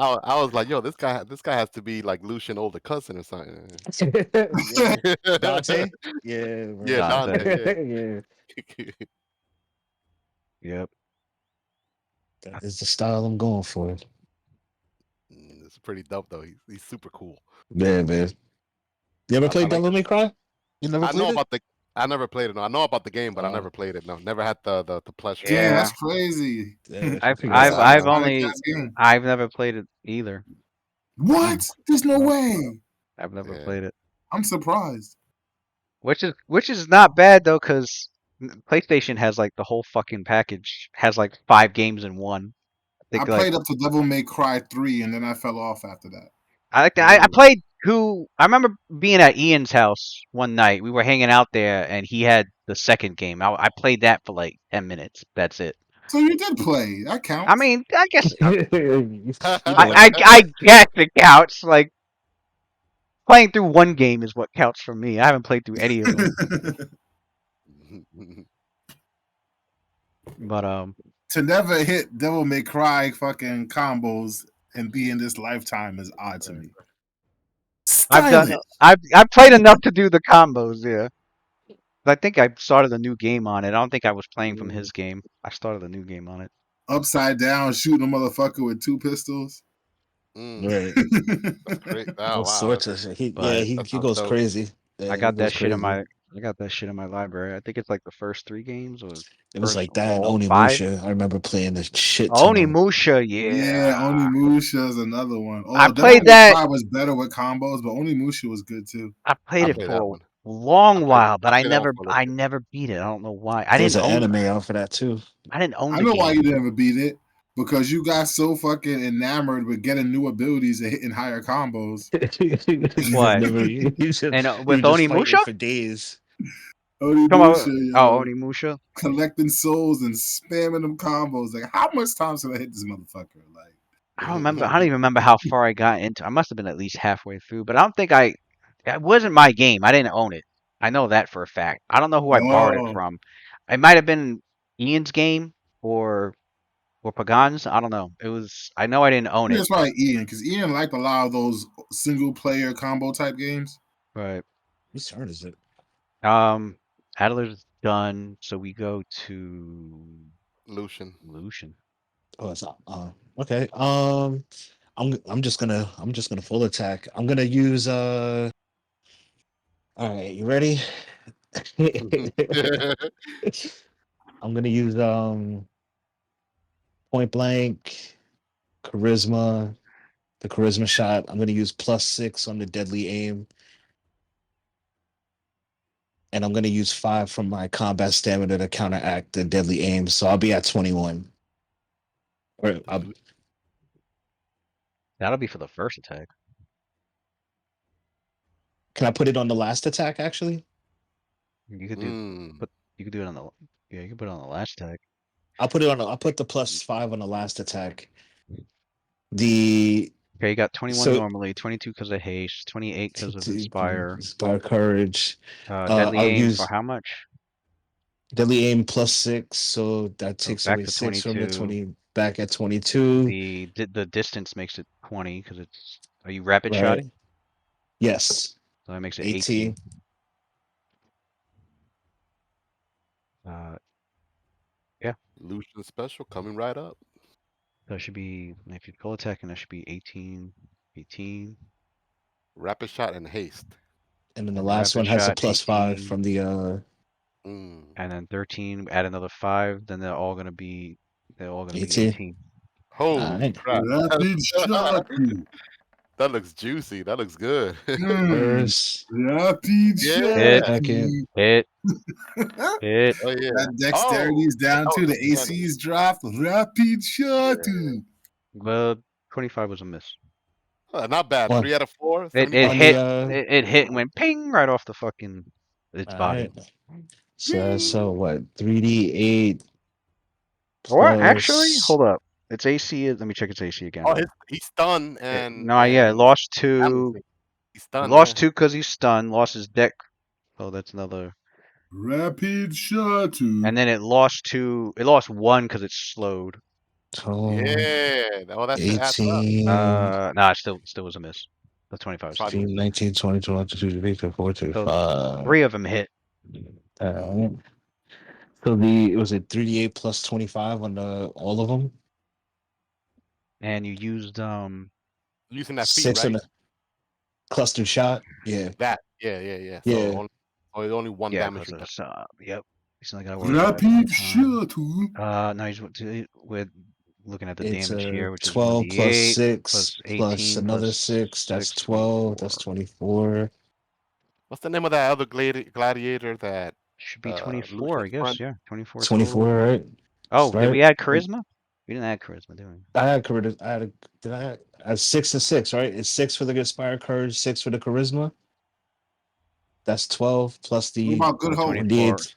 I was like, yo, this guy has to be like Lucian older cousin or something. Yeah, Dante. Yeah, Yeah, bro. Dante. Dante. Yeah, Yeah. Yep. that is the style I'm going for. It's pretty dope though. He's super cool. Yeah, man. You ever I played like Devil it. May Cry? You never I know played it? about the. I never played it. No, I know about the game, but I Uh, never played it. No, never had the pleasure. Damn, Yeah. that's crazy. yeah, I've you That's I've gotta, that's I've not a only gas game. I've never played it either. Hmm. What? There's no No, way. I've never Yeah. played it. I'm surprised. Which is not bad though, because PlayStation has like the whole fucking package. Has like 5 games in one. I I think like played up to Devil May Cry 3 and then I fell off after that. I Mm. played who I remember being at Ian's house one night. We were hanging out there, and he had the second game. I played that for like 10 minutes. That's it. So you did play. That I counts. mean, I guess you know what? I guess it counts. Like playing through one game is what counts for me. I haven't played through any of them, but To never hit Devil May Cry fucking combos and be in this lifetime is odd to me. I've done. Stylish. I've played enough to do the combos. Yeah, I think I started a new game on it. I don't think I was playing from his game. I started a new game on it. Upside down, shooting a motherfucker with 2 pistols. Mm. Right. That's great. All Oh wow, sorts of shit. Yeah, But he that he sounds goes dope. crazy. Yeah, I he got goes that shit in crazy. my I got that shit in my library. I think it's like the first 3 games or It was first like that and all 5. Onimusha. I remember playing a shit ton of. Onimusha, Yeah, yeah. Onimusha is another one. I Although Devil played May that. Cry was better with combos, but Onimusha was good too. I played I it played that for one. a long while, I but I played that one never for a little I bit. never beat it. I don't know why. There's an anime out for that too. I didn't own I the know why you game. never beat it. Because you got so fucking enamored with getting new abilities and hitting higher combos. You just What? never. You And were with just fighting Onimusha? for days. Come Onimusha, on. Oh, yo. Onimusha. Collecting souls and spamming them combos. Like, how much time should I hit this motherfucker? Like, I don't remember. I don't even remember how far I got into. I must have been at least halfway through, but I don't think I. It wasn't my game. I didn't own it. I know that for a fact. I don't know who I borrowed it oh, from. It might have been Ian's game or Pagan's. I don't know. It was. I know I didn't own it. it's probably Ian, because Ian liked a lot of those single player combo type games. But Whose turn is it? um, Adler's done, so we go to Lucian. Lucian. Oh, it's not. Okay. I'm just gonna full attack. I'm gonna use. All right, you ready? I'm gonna use point blank charisma. The charisma shot. I'm gonna use +6 on the deadly aim, and I'm gonna use 5 from my combat stamina to counteract the deadly aim. So I'll be at 21. Or That'll be for the first attack. can I put it on the last attack? Actually, You could do, Mm. but you could do it on the. Yeah, you could put it on the last attack. I'll put it on. I'll put the +5 on the last attack, The Okay, you got 21 so normally, 22 because of haste, 28 because of inspire. Inspire Courage. Deadly I'll aim for use how much? Deadly Aim +6, so that So takes back away to 6 from the 22. 20. Back at 22. The distance makes it 20 because it's. Are you rapid Right. shotting? Yes. So that makes it 18. 18. Uh, yeah. Lucian special coming right up. That should be if you pull attack, and that should be 18, 18, Rapid shot and haste. And then the and last rapid one has a shot +5 18, from the Mm. and then 13. Add another 5. Then they're all gonna be 18. 18. All Holy right. crap! Rapid shot. That looks juicy. That looks good. First, Rapid Hit, shot. Yeah. second, hit, That hit. Oh yeah. dexterity Oh. is down Oh, too. The it's funny. AC is dropped. Rapid shot. Yeah. But 25 was a miss. Not bad. one 3 out of 4. It on 75%. the hit. It hit and went ping right off the fucking its all body. right. So what? 3d8 Or actually, plus hold up. Its AC is. Let me check its AC again. Oh, he's stunned and No, yeah, it lost damaged. 2. He's He stunned. lost Yeah. 2 because he's stunned. Lost his deck. Oh, that's another. Rapid shot. And then it lost 2. It lost 1 because it's slowed. 12, Yeah. Oh, that shit adds up. 18, Nah, it still was a miss. The 25 was a Probably miss. 15, 19, 20, 21, 22, 23, 24, So 25. 3 of them hit, All right. So the it was a 3d8 plus 25 on the all of them. and you used using that feat, 6 on right? the cluster shot. Yeah. That. Yeah. So Yeah. only 1 yeah, damage because reduction. yep. He's not gotta worry about it Rapid this time. shot. No, we're looking at the It's damage a here, which is 12 plus 1d8 6 plus plus 18 another plus 6. That's 6, 12. That's 24. 24. What's the name of that other gladiator that Should be 24, I Lucian's guess. friend? Yeah, 24 total. 24, right? Oh, did Right? we add charisma? We didn't add charisma, did we? I had charisma. Did I had 6 and 6, right? It's 6 for the inspire courage, 6 for the charisma. That's 12 plus What the about good So hope? 24. 1d8.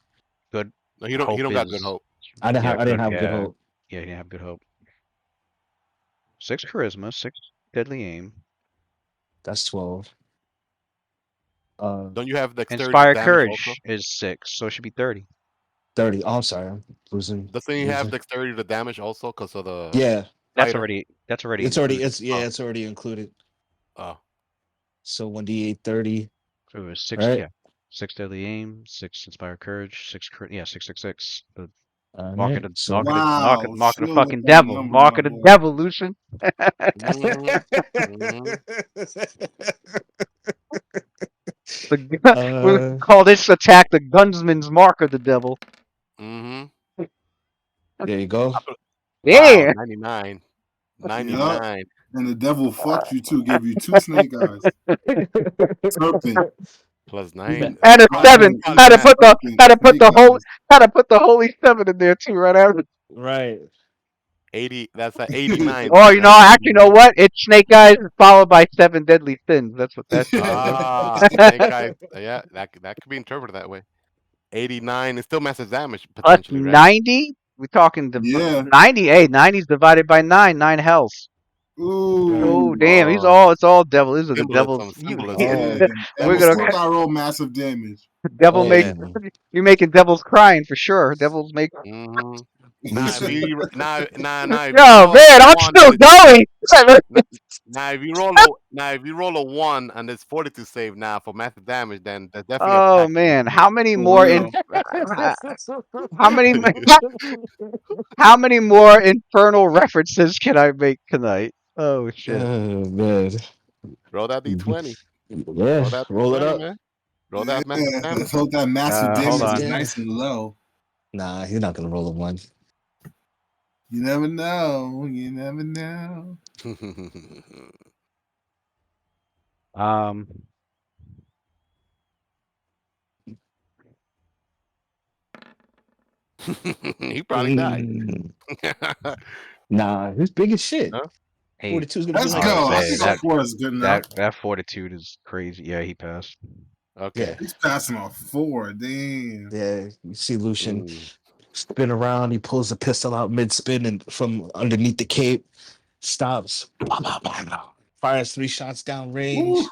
Good No, he hope don't got good is hope. yeah, I didn't good. have good Yeah, hope. yeah, you didn't have good hope. 6 charisma, 6 deadly aim. That's 12. Don't you have dexterity to Inspire damage also? courage is 6, so it should be 30. 30. Oh, I'm sorry. I'm losing. Doesn't he have dexterity to damage also because of the Yeah. fighter? That's already It's already included. it's already included. Oh, So 1d8 30. So it was 6, Right? yeah. 6 deadly aim, 6 inspire courage, 6 yeah, 666. The All mark of right. the So mark of the Chill with fucking that devil. number, Mark my of the boy. devil, Lucian. hmm hmm We'll uh call this attack the gunsman's mark of the devil. hmm there you go. Wow, Yeah. 99. Yup. 99. And the devil fucked you too. Gave you 2 snake eyes. Serpent. Plus He 9. And a He's 7. probably cosmic Had to mad. put the serpent, snake eyes. had to put the holy 7 in there too, right after. Right. 80. That's at 89. Oh, That's actually, you know 89. what? It's Snake Eyes followed by 7 deadly sins. That's what that should be. Ah, Snake Eyes. Yeah, that could be interpreted that way. 89 is still massive damage Plus potentially, right? 90. We're talking Yeah. 90. Hey, 90 is divided by 9. 9 hells. Right. Oh, Ooh. damn. It's all devil. These are the devil's. Symbolism. Yeah. Oh, And We're we gonna still got roll massive damage. devil oh make Yeah. man. you're making devils crying for sure. Devils make. hmm Now if Lucian. you now if you Yo, roll a man, I'm one still and going. now if you roll a 1 and it's 42 save now for massive damage, then there's definitely a Oh pact man, against how many For more in real. how many how many more infernal references can I make tonight? Oh shit. Oh man. Roll that d20. Yeah, Roll that roll it d20, up. man. Roll that massive Yeah. damage. Let's hope that massive Hold damage Massive is on. damage. nice and low. Nah, he's not gonna roll a 1. You never know. You never know. Um, He probably died. Nah, he's big as shit. Huh? 42 is gonna be Let's like I would go. I say think a that 4 is good enough. that fortitude is crazy. Yeah, he passed. yeah, Okay. He's passing on 4. Damn. yeah. You see Lucian Mm. spin around, he pulls the pistol out mid spin and from underneath the cape. stops, fires 3 shots down Woo. range,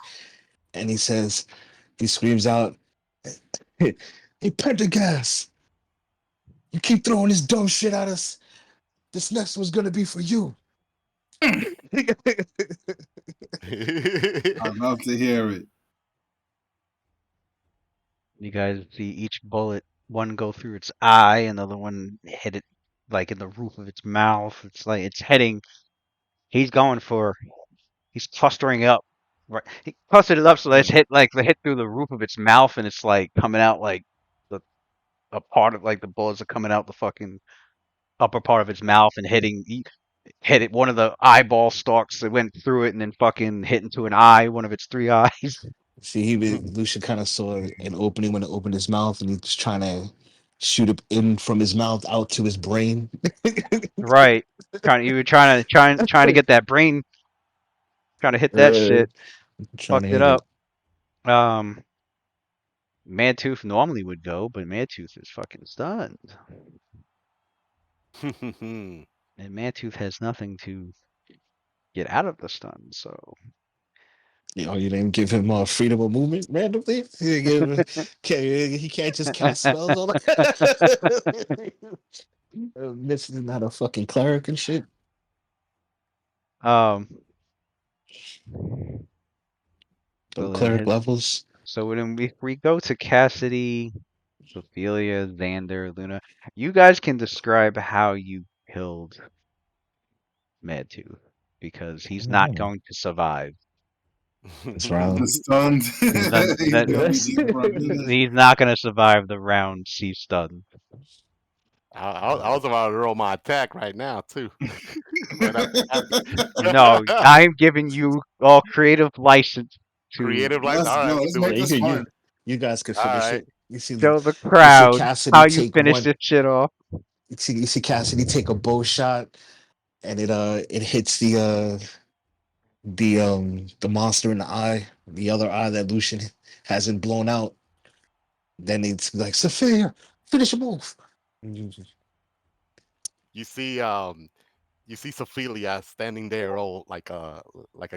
and he screams out, "Hey, Pendergast, you keep throwing this dumb shit at us. This next one's gonna be for you." I love to hear it. You guys see each bullet, one go through its eye, another one hit it like in the roof of its mouth. It's like it's heading. He's going for. He's clustering up. Right, he clustered it up so that it's hit like the hit through the roof of its mouth, and it's like coming out like the a part of like the bullets are coming out the fucking upper part of its mouth and hit it one of the eyeball stalks that went through it and then fucking hit into an eye, one of its 3 eyes. See, Lucian kind of saw an opening when it opened his mouth, and he was trying to shoot it in from his mouth out to his brain. Right. You were trying to get that brain, trying to hit that shit. Trying to Fucked it hit it. up. Um, Mantooth normally would go, but Mantooth is fucking stunned, and Mantooth has nothing to get out of the stun. So You didn't give him freedom of movement randomly. He can't just cast spells on. Missing not a fucking cleric and shit. um, No so then cleric levels. if we go to Cassidy, Ophelia, Xander, Luna, you guys can describe how you killed Madtooth because he's not Oh, going to survive. this The round. stunned. He's not, He's that, gonna be dead for a minute. he's not going to survive the round C stun. I was about to roll my attack right now too, right after No, that. I'm giving you all creative license to Creative life. Let's All right, go. let's Let's do Yeah, it. make this fun. you guys could All finish right. it. You see, show the you see crowd Cassidy how you take finish one. this shit off. You see Cassidy take a bow shot, and it hits the monster in the eye, the other eye that Lucian hasn't blown out. Then it's like, Sophia, finish a move. You see, you see Sophelia standing there, all like a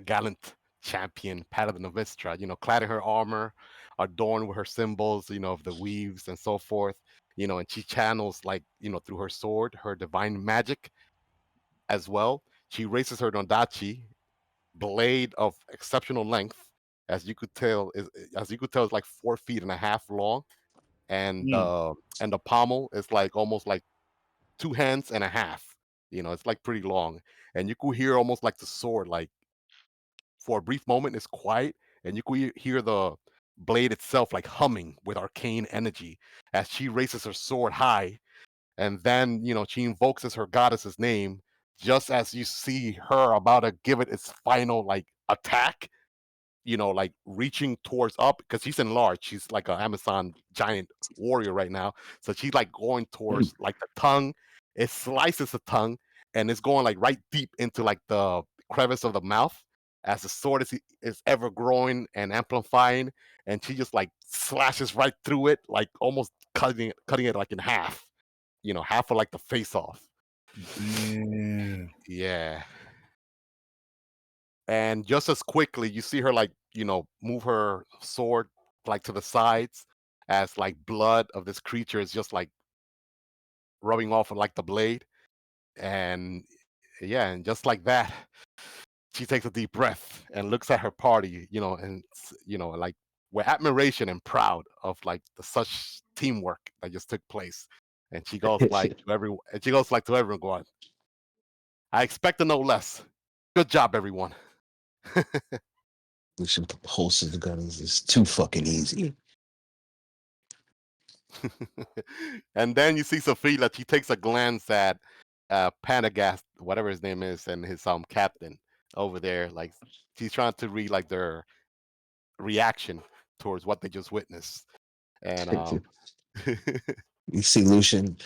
gallant champion, paladin of Vistra. You know, clad in her armor, adorned with her symbols. You know, of the weaves and so forth. You know, and she channels like through her sword, her divine magic as well. She raises her Nondachi blade of exceptional length, as you could tell, is like 4 feet and a half long, Mm. and the pommel is like almost like 2 hands and a half. You know, it's like pretty long, and you could hear almost like the sword, like for a brief moment, it's quiet, and you could hear the blade itself like humming with arcane energy as she raises her sword high, and then she invokes as her goddess's name. Just as you see her about to give it its final like attack, like reaching towards up because she's enlarged. She's like an Amazon giant warrior right now. So she's like going towards like the tongue. It slices the tongue and it's going like right deep into like the crevice of the mouth as the sword is ever growing and amplifying. And she just like slashes right through it, like almost cutting it like in half. Half of like the face off. Yeah. Yeah. And just as quickly you see her like move her sword like to the sides as like blood of this creature is just like rubbing off of like the blade. And yeah, and just like that she takes a deep breath and looks at her party, and like with admiration and proud of like the such teamwork that just took place. And she goes like to everyone, going, I expect no less. Good job, everyone. Lucian holsters the gun. It's too fucking easy. And then you see Sophia, she takes a glance at Panagast, whatever his name is, and his captain over there. Like she's trying to read like their reaction towards what they just witnessed. And You see Lucian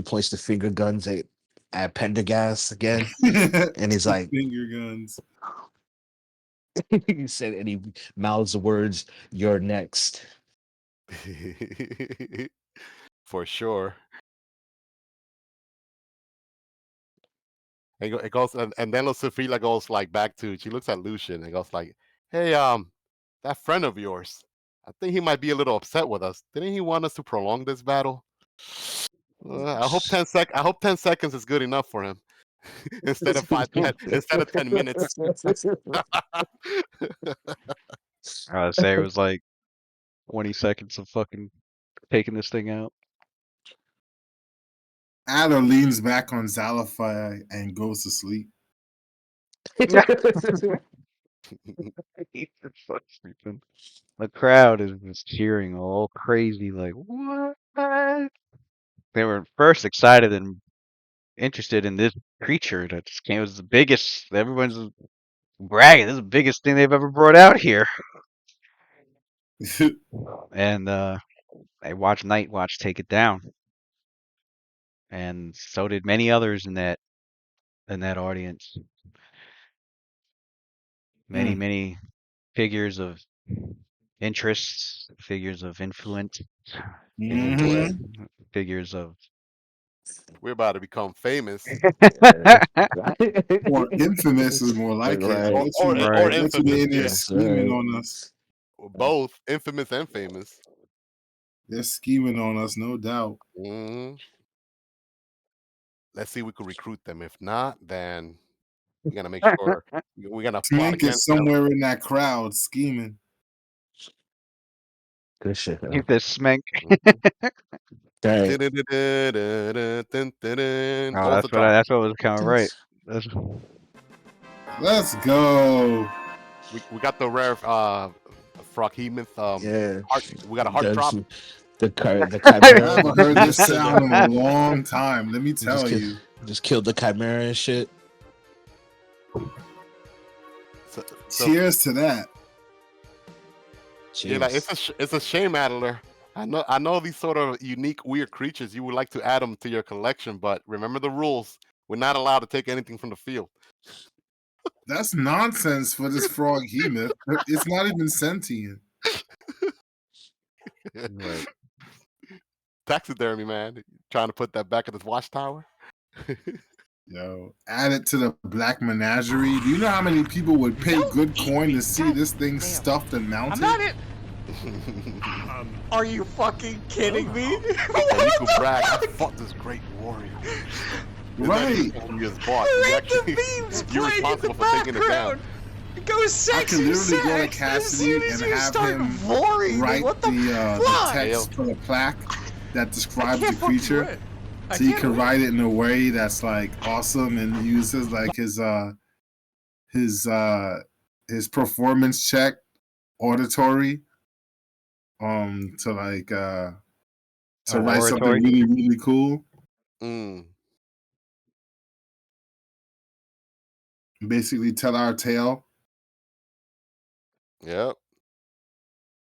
points the finger guns at Pendergast again, and he's like, Finger guns. he said, and he mouths the words, "You're next." for sure. it goes, and then Lucifila goes like back to. She looks at Lucian and goes like, "Hey, that friend of yours, I think he might be a little upset with us. Didn't he want us to prolong this battle? I hope 10 seconds is good enough for him instead of 10 minutes." I would say it was like 20 seconds of fucking taking this thing out. Adder leans back on Zalafai and goes to sleep. He's so stupid. The crowd is just cheering all crazy, like, what? They were first excited and interested in this creature that just came. It was the biggest. Everyone's bragging. This is the biggest thing they've ever brought out here. And I watched Night Watch take it down, and so did many others in that audience. Many, Mm. many figures of interest, figures of influence, Mhm. figures of We're about to become famous, Or infamous is more like it. I Right. bet you, or I bet you they're infamous. in there Yeah, That's scheming right. on us. both infamous and famous. They're scheming on us, no doubt. hmm Let's see if we could recruit them. If not, then we're gonna make sure we're gonna plot Smink is against them. somewhere in that crowd scheming. Good shit. keep this smank. Right. Oh, What was the drop? that's what was kind of right. That's, Let's go. We got the rare Froghemoth Yeah. heart. We got a heart drop. The I chimera. haven't heard You this just killed sound in a long time. Let me just tell killed, you. just killed the chimera and shit. So Cheers to that. yeah, like, Cheers. it's a shame, Adler. I know these sort of unique, weird creatures. You would like to add them to your collection, but remember the rules. We're not allowed to take anything from the field. That's nonsense for this Froghemoth. It's not even sentient. right. Taxidermy, man. Trying to put that back at his watchtower. Yo, add it to the Black Menagerie. Do you know how many people would pay good coin to see this thing stuffed and mounted? I'm not it. Are you fucking kidding me? And you could brag, I fought this great warrior. Right. You just bought. You actually, you're responsible for taking it down. It goes I sexy can literally go to sex. Cassidy As soon and as you have start him voring, write what the the fuck? text for the plaque that I describes the can't fucking creature. win. I So he can't can win. write it in a way that's like awesome and uses like his performance check auditory to like to Oh, write something oratory. really, really cool. Mm. Basically tell our tale. Yep.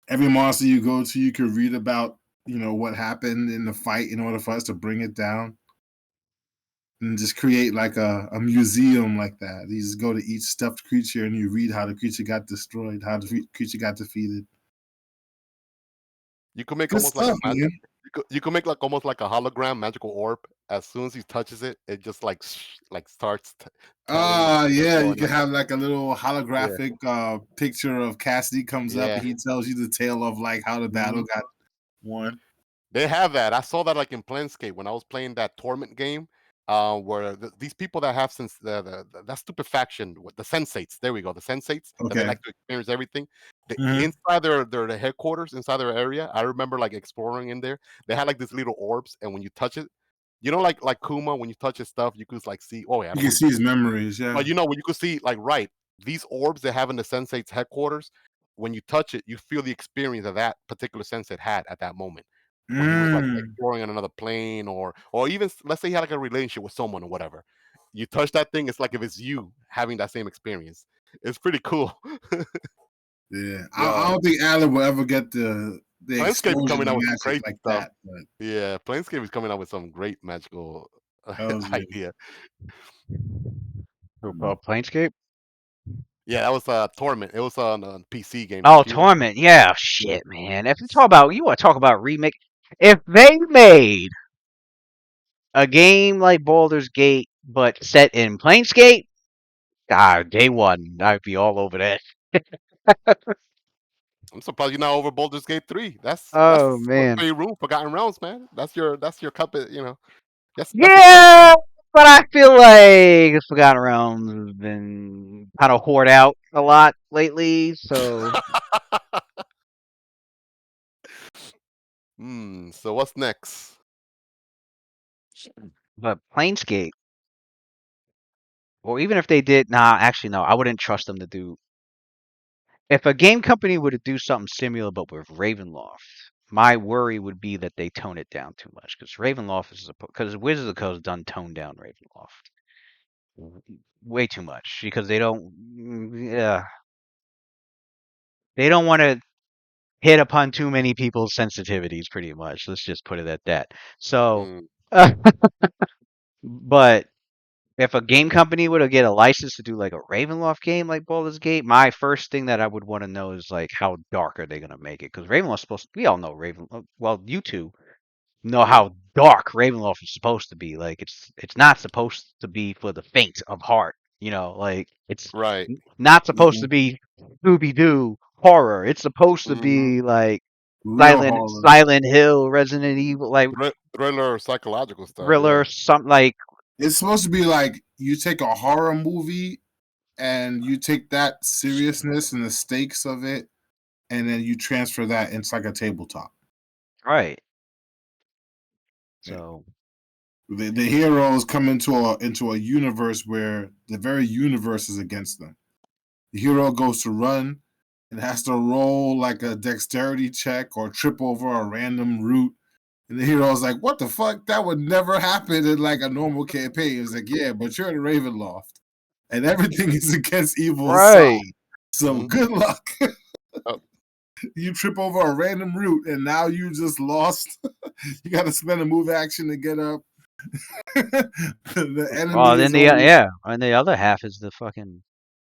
Every monster you go to, you can read about, what happened in the fight in order for us to bring it down. And just create like a museum like that. You just go to each stuffed creature and you read how the creature got destroyed, how the creature got defeated. You could make Good almost like stuff, a man. you could make like almost like a hologram magical orb. As soon as he touches it, it just like starts telling. Yeah, you going can like, have like a little yeah, holographic picture of Cassidy comes up yeah. and he tells you the tale of like how the battle Mhm. got won. They have that. I saw that like in Planescape when I was playing that Torment game. Where these people that have since that stupefaction, the sensates. There we go, the sensates that they Okay. like to experience everything. Mhm. Inside their headquarters, inside their area, I remember like exploring in there. They had like these little orbs, and when you touch it, like Kuma, when you touch his stuff, you could like see. Oh yeah, I You don't can want to see do his memories, yeah. but when you could see, like, right, these orbs they have in the sensate's headquarters, when you touch it, you feel the experience that that particular sensate had at that moment when he was like Mm. exploring on another plane, or even let's say he had like a relationship with someone or whatever. You touch that thing, it's like if it's you having that same experience. It's pretty cool. Yeah. I Yo, don't think Alan will ever get the Planescape is explosion coming of out with some magic crazy like stuff. that, but Yeah, Planescape is coming out with some great magical hells yeah. idea. Planescape. Yeah, that was a Torment. It was on a PC game, Oh, computer. Torment. Yeah, shit, man. If you want to talk about remake, if they made a game like Baldur's Gate But set in Planescape, day one, I'd be all over that. I'm surprised you're not over Baldur's Gate 3. That's Oh man. Three Room Forgotten Realms, man. That's your cup of, that's a drink, Yeah, man. but I feel like Forgotten Realms has been kind of hoard out a lot lately. So, So what's next? but Planescape, or even if they did, nah, actually no, I wouldn't trust them to do. If a game company were to do something similar but with Ravenloft, my worry would be that they tone it down too much because Ravenloft is because Wizards of the Coast done toned down Ravenloft way too much because yeah, they don't want to hit upon too many people's sensitivities, pretty much. Let's just put it at that. So, Mm, but if a game company were to get a license to do like a Ravenloft game like Baldur's Gate, my first thing that I would want to know is like how dark are they gonna make it? Because Ravenloft's supposed to, we all know Raven. Well, you two know mm, how dark Ravenloft is supposed to be. Like it's not supposed to be for the faint of heart. Like it's right. not supposed to Mhm. be Scooby Doo horror. It's supposed to Hmm. be like Real Silent horror. Silent Hill, Resident Evil, like Thriller, psychological stuff. Yeah. thriller, something like It's supposed to be like you take a horror movie and you take that seriousness and the stakes of it, and then you transfer that into like a tabletop. right. Yeah. So The heroes come into a universe where the very universe is against them. The hero goes to run and has to roll like a dexterity check or trip over a random route. And the hero's like, "What the fuck? That would never happen in like a normal campaign." It's like, "Yeah, but you're in Ravenloft, and everything is against evil's side. right. So Hmm. good luck." Oh, You trip over a random route, and now you just lost. You got to spend a move action to get up. The enemy Well, then is only and the other half is the fucking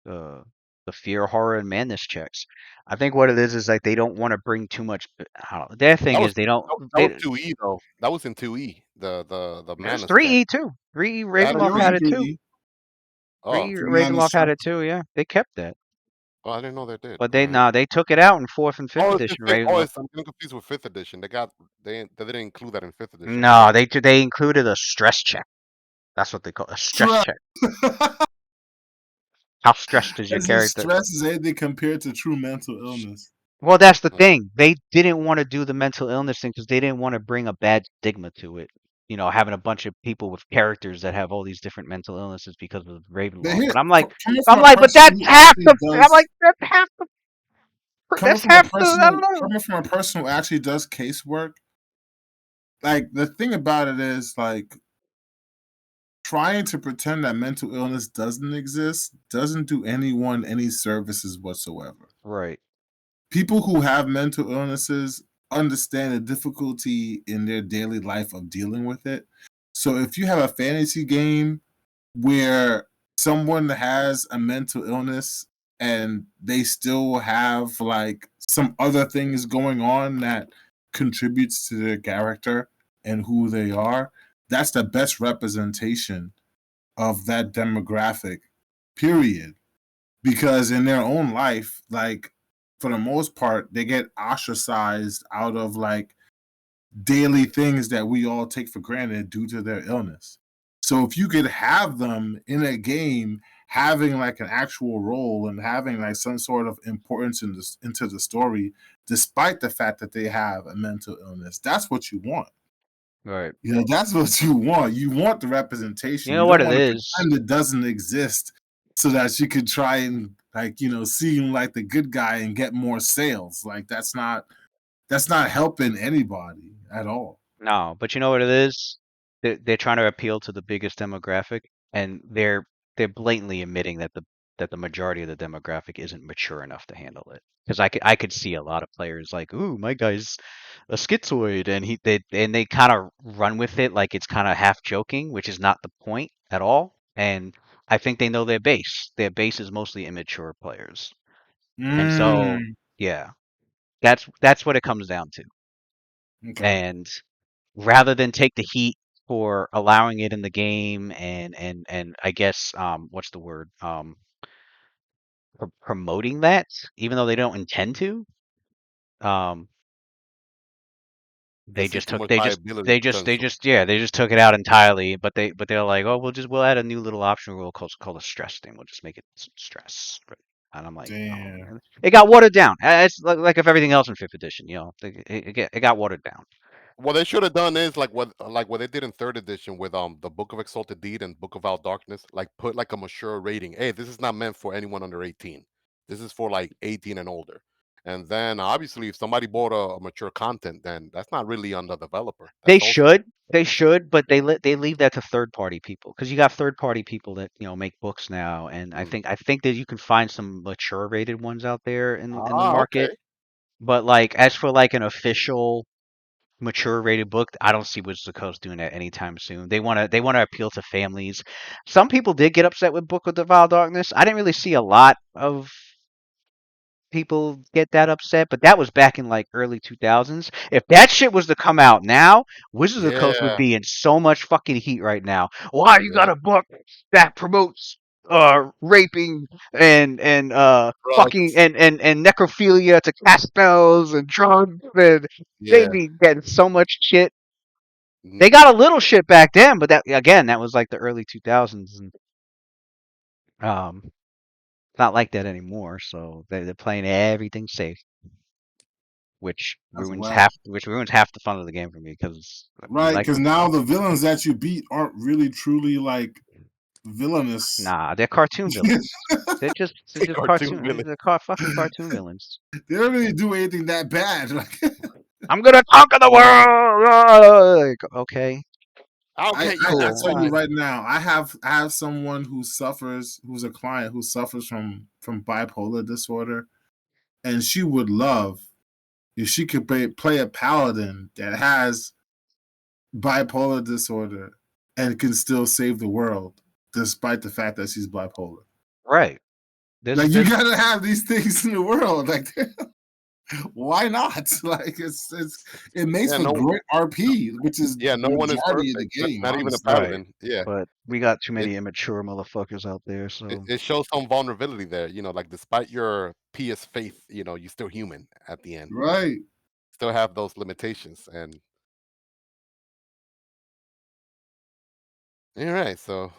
uh the fear, horror, and madness checks. I think what it is like they don't want to bring too much. I don't know. Their that thing was is they don't. that was They 2E though. That was in 2E. The It was madness check. 3E too. 3E That it Ravenloft was had in it too. 3E. 3E Oh, The madness Ravenloft had it checks. too. Yeah, they kept that. oh, I didn't know they did. But All right. they took it out in fourth and fifth Oh, it's in edition fifth. Oh, Ravenloft. I'm getting confused with fifth edition. They didn't include that in fifth edition, right? No, they included a stress check. That's what they call a stress Stress. check. How stressed is your As if character? stress is anything compared to true mental illness. Well, that's the Mm. thing. They didn't want to do the mental illness thing because they didn't want to bring a bad stigma to it. Having a bunch of people with characters that have all these different mental illnesses because of But Ravenloft. here, But I'm like, coming from a but person who actually I'm like, does, coming that's from a half the, I don't person, know. coming from a person who actually does casework, like the thing about it is like trying to pretend that mental illness doesn't exist doesn't do anyone any services whatsoever. Right, People who have mental illnesses understand the difficulty in their daily life of dealing with it. So if you have a fantasy game where someone has a mental illness and they still have like some other things going on that contributes to their character and who they are, that's the best representation of that demographic, period. Because in their own life, like for the most part, they get ostracized out of like daily things that we all take for granted due to their illness. So if you could have them in a game having like an actual role and having like some sort of importance into the story, despite the fact that they have a mental illness, that's what you want. right. That's what you want. You want the representation. You You know what don't it want to is? pretend it doesn't exist so that you could try and like, seem like the good guy and get more sales. Like that's not helping anybody at all. No, but you know what it is? They're trying to appeal to the biggest demographic, and they're blatantly admitting that the majority of the demographic isn't mature enough to handle it. Because I could see a lot of players like, ooh, my guy's a schizoid, and they kind of run with it like it's kind of half joking, which is not the point at all. And I think they know their base. Their base is mostly immature players, and so Mm, yeah, that's what it comes down to. okay. And rather than take the heat for allowing it in the game and I guess what's the word promoting that, even though they don't intend to. Um, They they see just too took much liability potential. they just took it out entirely. But they're like, oh, we'll add a new little option rule called a stress thing. We'll just make it stress. Right? And I'm like, oh Damn. man, it got watered down. It's like if everything else in fifth edition, it got watered down. What they should have done is like what they did in third edition with the Book of Exalted Deed and Book of Out Darkness, like put like a mature rating. Hey, this is not meant for anyone under 18. This is for like 18 and older. And then obviously if somebody bought a mature content, then that's not really on the developer. They That's also should, but they leave that to third party people because you got third party people that make books now, and mm. I think that you can find some mature rated ones out there in the Okay. market. But like as for like an official mature rated book, I don't see Wizards of the Coast doing that anytime soon. They wanna appeal to families. Some people did get upset with Book of the Vile Darkness. I didn't really see a lot of people get that upset, but that was back in like early 2000s. If that shit was to come out now, Wizards of the Coast would Yeah. be in so much fucking heat right now. Why you got Yeah. a book that promotes raping and fucking Drugs. and necrophilia to cast spells and drugs, and they'd Yeah. be getting so much shit. Mm. They got a little shit back then, but that was like the early 2000s, and it's not like that anymore. So they're playing everything safe, That's whack. which ruins half the fun of the game for me because Right, like because now the villains that you beat aren't really truly like villainous. nah, they're cartoon They villains. They're just Cartoon cartoon villain. they're fucking cartoon villains. don't really do anything that bad. Like I'm gonna conquer the world. Like, okay, I'll I, get you I, I that cool. tell you prize. right now, I have someone who's a client who suffers from bipolar disorder, and she would love if she could play a paladin that has bipolar disorder and can still save the world despite the fact that she's bipolar. Right. There's Like you there's gotta have these things in the world. Like why not? Like it makes Yeah, for no, great RP, which is yeah, the no one is majority of the perfect. game, Not even a honestly. right, paladin. Yeah, but we got too it, many immature motherfuckers out there. it So it shows some vulnerability there. Like despite your pious faith, you're still human at the end. Right. Still have those limitations. And all right, so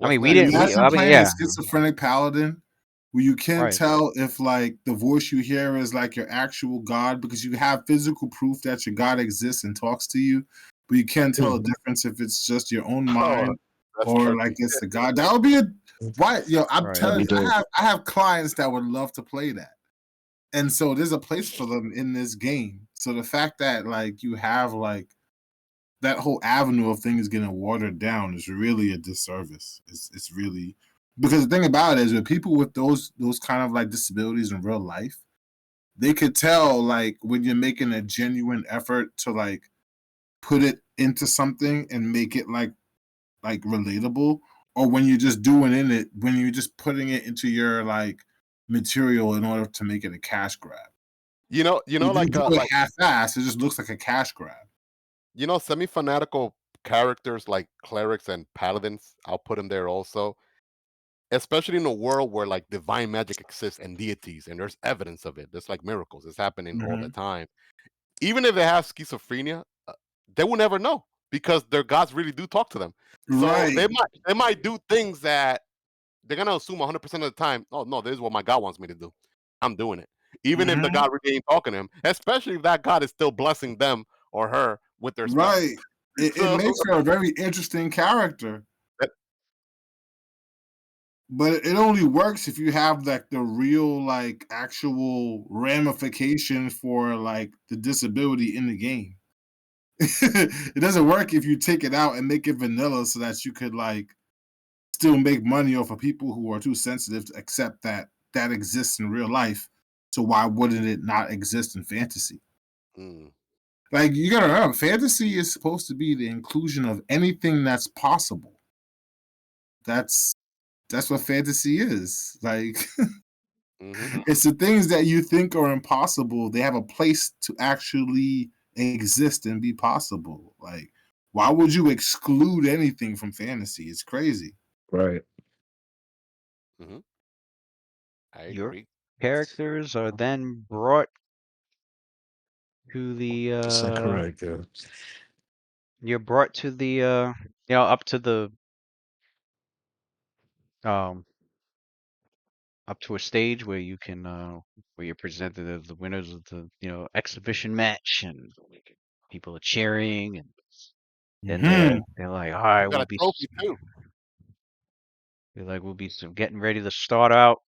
I what's mean, we next? didn't. What? We Imagine I mean, playing a yeah, schizophrenic paladin where you can't right. tell if like the voice you hear is like your actual god because you have physical proof that your god exists and talks to you, but you can't tell the difference if it's just your own Oh, mind that's or like trippy. it's the god. That would be a why yo, I'm Right. That'd telling be you, dope. I have clients that would love to play that. And so there's a place for them in this game. So the fact that like you have like that whole avenue of things getting watered down is really a disservice. It's really because the thing about it is with people with those kind of like disabilities in real life, they could tell like when you're making a genuine effort to like put it into something and make it like relatable, or when you're just doing in it when you're just putting it into your like material in order to make it a cash grab. If you Like do it half-ass, it just looks like a cash grab. semi-fanatical characters like clerics and paladins. I'll put them there also, especially in a world where like divine magic exists and deities, and there's evidence of it. There's like miracles. It's happening all the Mhm. time. Even if they have schizophrenia, they will never know because their gods really do talk to them. So Right. they might do things that they're gonna assume 100% of the time. Oh no, this is what my God wants me to do. I'm doing it, even if the Mhm. God really ain't talking to him. Especially if that God is still blessing them or her with their spells. Right. It So makes her a very interesting character, that- but it only works if you have like the real like actual ramifications for like the disability in the game. It doesn't work if you take it out and make it vanilla so that you could like still make money off of people who are too sensitive to accept that that exists in real life. So why wouldn't it not exist in fantasy? mm, Like you gotta remember, fantasy is supposed to be the inclusion of anything that's possible. That's that's what fantasy is. Like mhm. it's the things that you think are impossible, they have a place to actually exist and be possible. Like Why would you exclude anything from fantasy? It's crazy. Right. Hmm. I Your agree. characters are then brought to the Is that correct? Yeah. you're brought to the up to the um up to a stage where you can where you're presented as the winners of the exhibition match, and people are cheering, and then Hmm. they're like, all right, You got a trophy too. we'll be getting ready to start out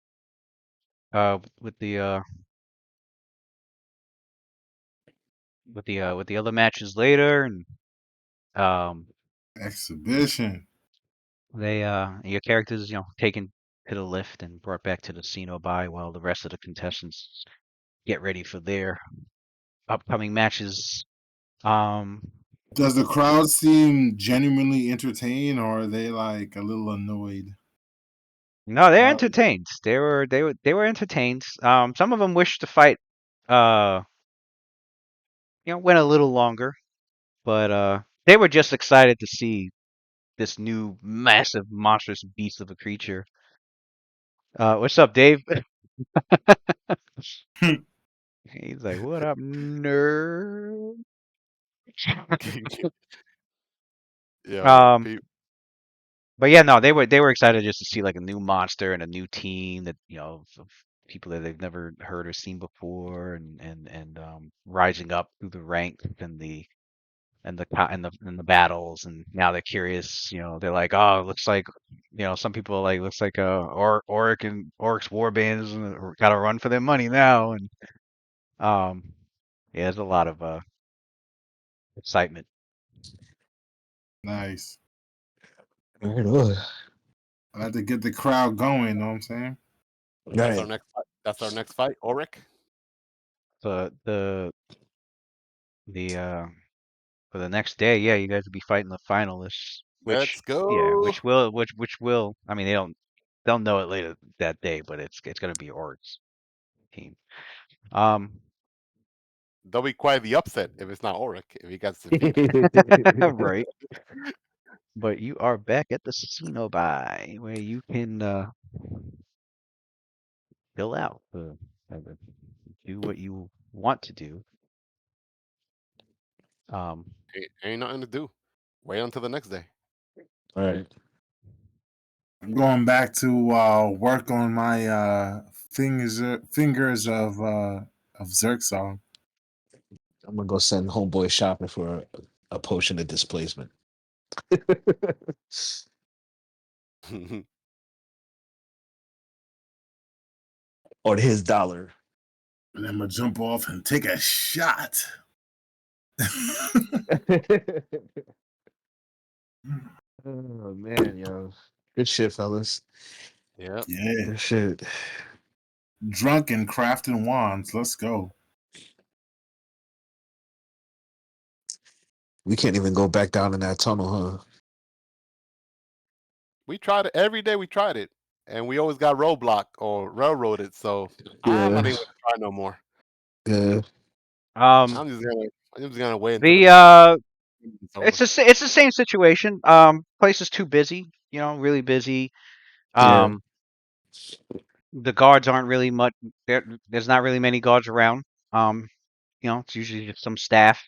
with the other matches later, and um Exhibition. they your characters taken to the lift and brought back to the casino by while the rest of the contestants get ready for their upcoming matches. Um, Does the crowd seem genuinely entertained, or are they like a little annoyed? no, they're Uh, entertained. They were entertained. Some of them wish the fight uh went a little longer, but they were just excited to see this new massive monstrous beast of a creature. What's up, Dave? He's like, "What up, nerd?" Yo, Um, but yeah, no, they were excited just to see like a new monster and a new team that of people that they've never heard or seen before, and rising up through the ranks and the battles, and now they're curious. They're like, oh, it looks like some people are like, looks like Oric and Oric's war bands got to run for their money now, and um yeah, there's a lot of excitement. nice. Right on. I like to get the crowd going. Know what I'm saying? that's our Right. next. That's our next fight, Auric. So the for the next day, yeah, you guys will be fighting the finalists, Let's which yeah, go. which will, I mean, they'll know it later that day, but it's gonna be Oric's team. Um, They'll be quite the upset if it's not Auric if he gets defeated. right. But you are back at the casino by where you can fill out do what you want to do. Um, Ain't nothing to do. Wait until the next day. Right. I'm going back to work on my fingers of Zerxong. I'm gonna go send homeboy shopping for a potion of displacement. Or his dollar. And I'm gonna jump off and take a shot. Oh man, yo. Good shit, fellas. Yep. Yeah. Good shit. Drunk and crafting wands. Let's go. We can't even go back down in that tunnel, huh? We tried it every day. We tried it, and we always got roadblock or railroaded. So I'm Yeah. not even gonna try no more. Yeah. um, I'm just gonna wait until the it's over. it's the same situation. Place is too busy. Really busy. Yeah. Um, the guards aren't really much. There's not really many guards around. Um, it's usually just some staff.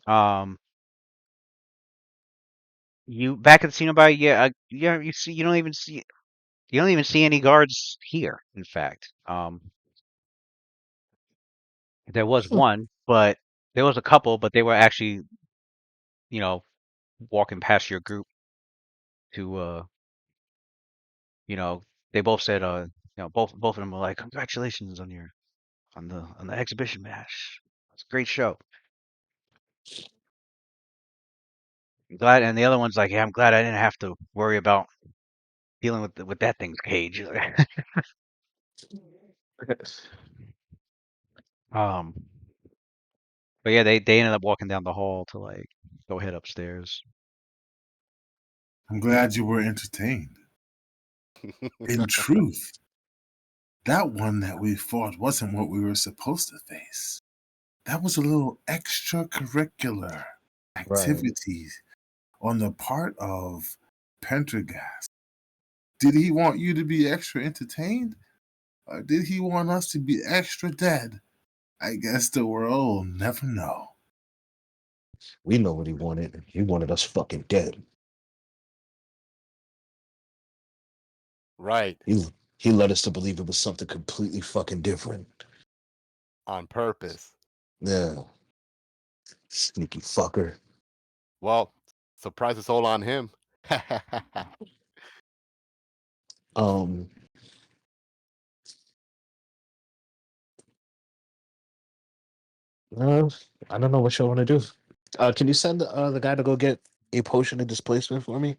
Um, you back at the casino bar, yeah, yeah. You don't even see any guards here. In fact, there was one, but there was a couple, but they were actually, you know, walking past your group to, you know, they both said, both of them were like, congratulations on the exhibition match. It's a great show. I'm glad, and the other one's like, yeah, I'm glad I didn't have to worry about dealing with that thing's cage. um, but yeah, they ended up walking down the hall to like go head upstairs. I'm glad you were entertained. In truth, that one that we fought wasn't what we were supposed to face. That was a little extracurricular. activities on the part of Pendergast. Did he want you to be extra entertained? Or did he want us to be extra dead? I guess the world will never know. We know what he wanted. He wanted us fucking dead. Right. He led us to believe it was something completely fucking different. On purpose. Yeah. Sneaky fucker. Well, surprise is all on him. Um uh, I don't know what you want to do. Can you send the guy to go get a potion of displacement for me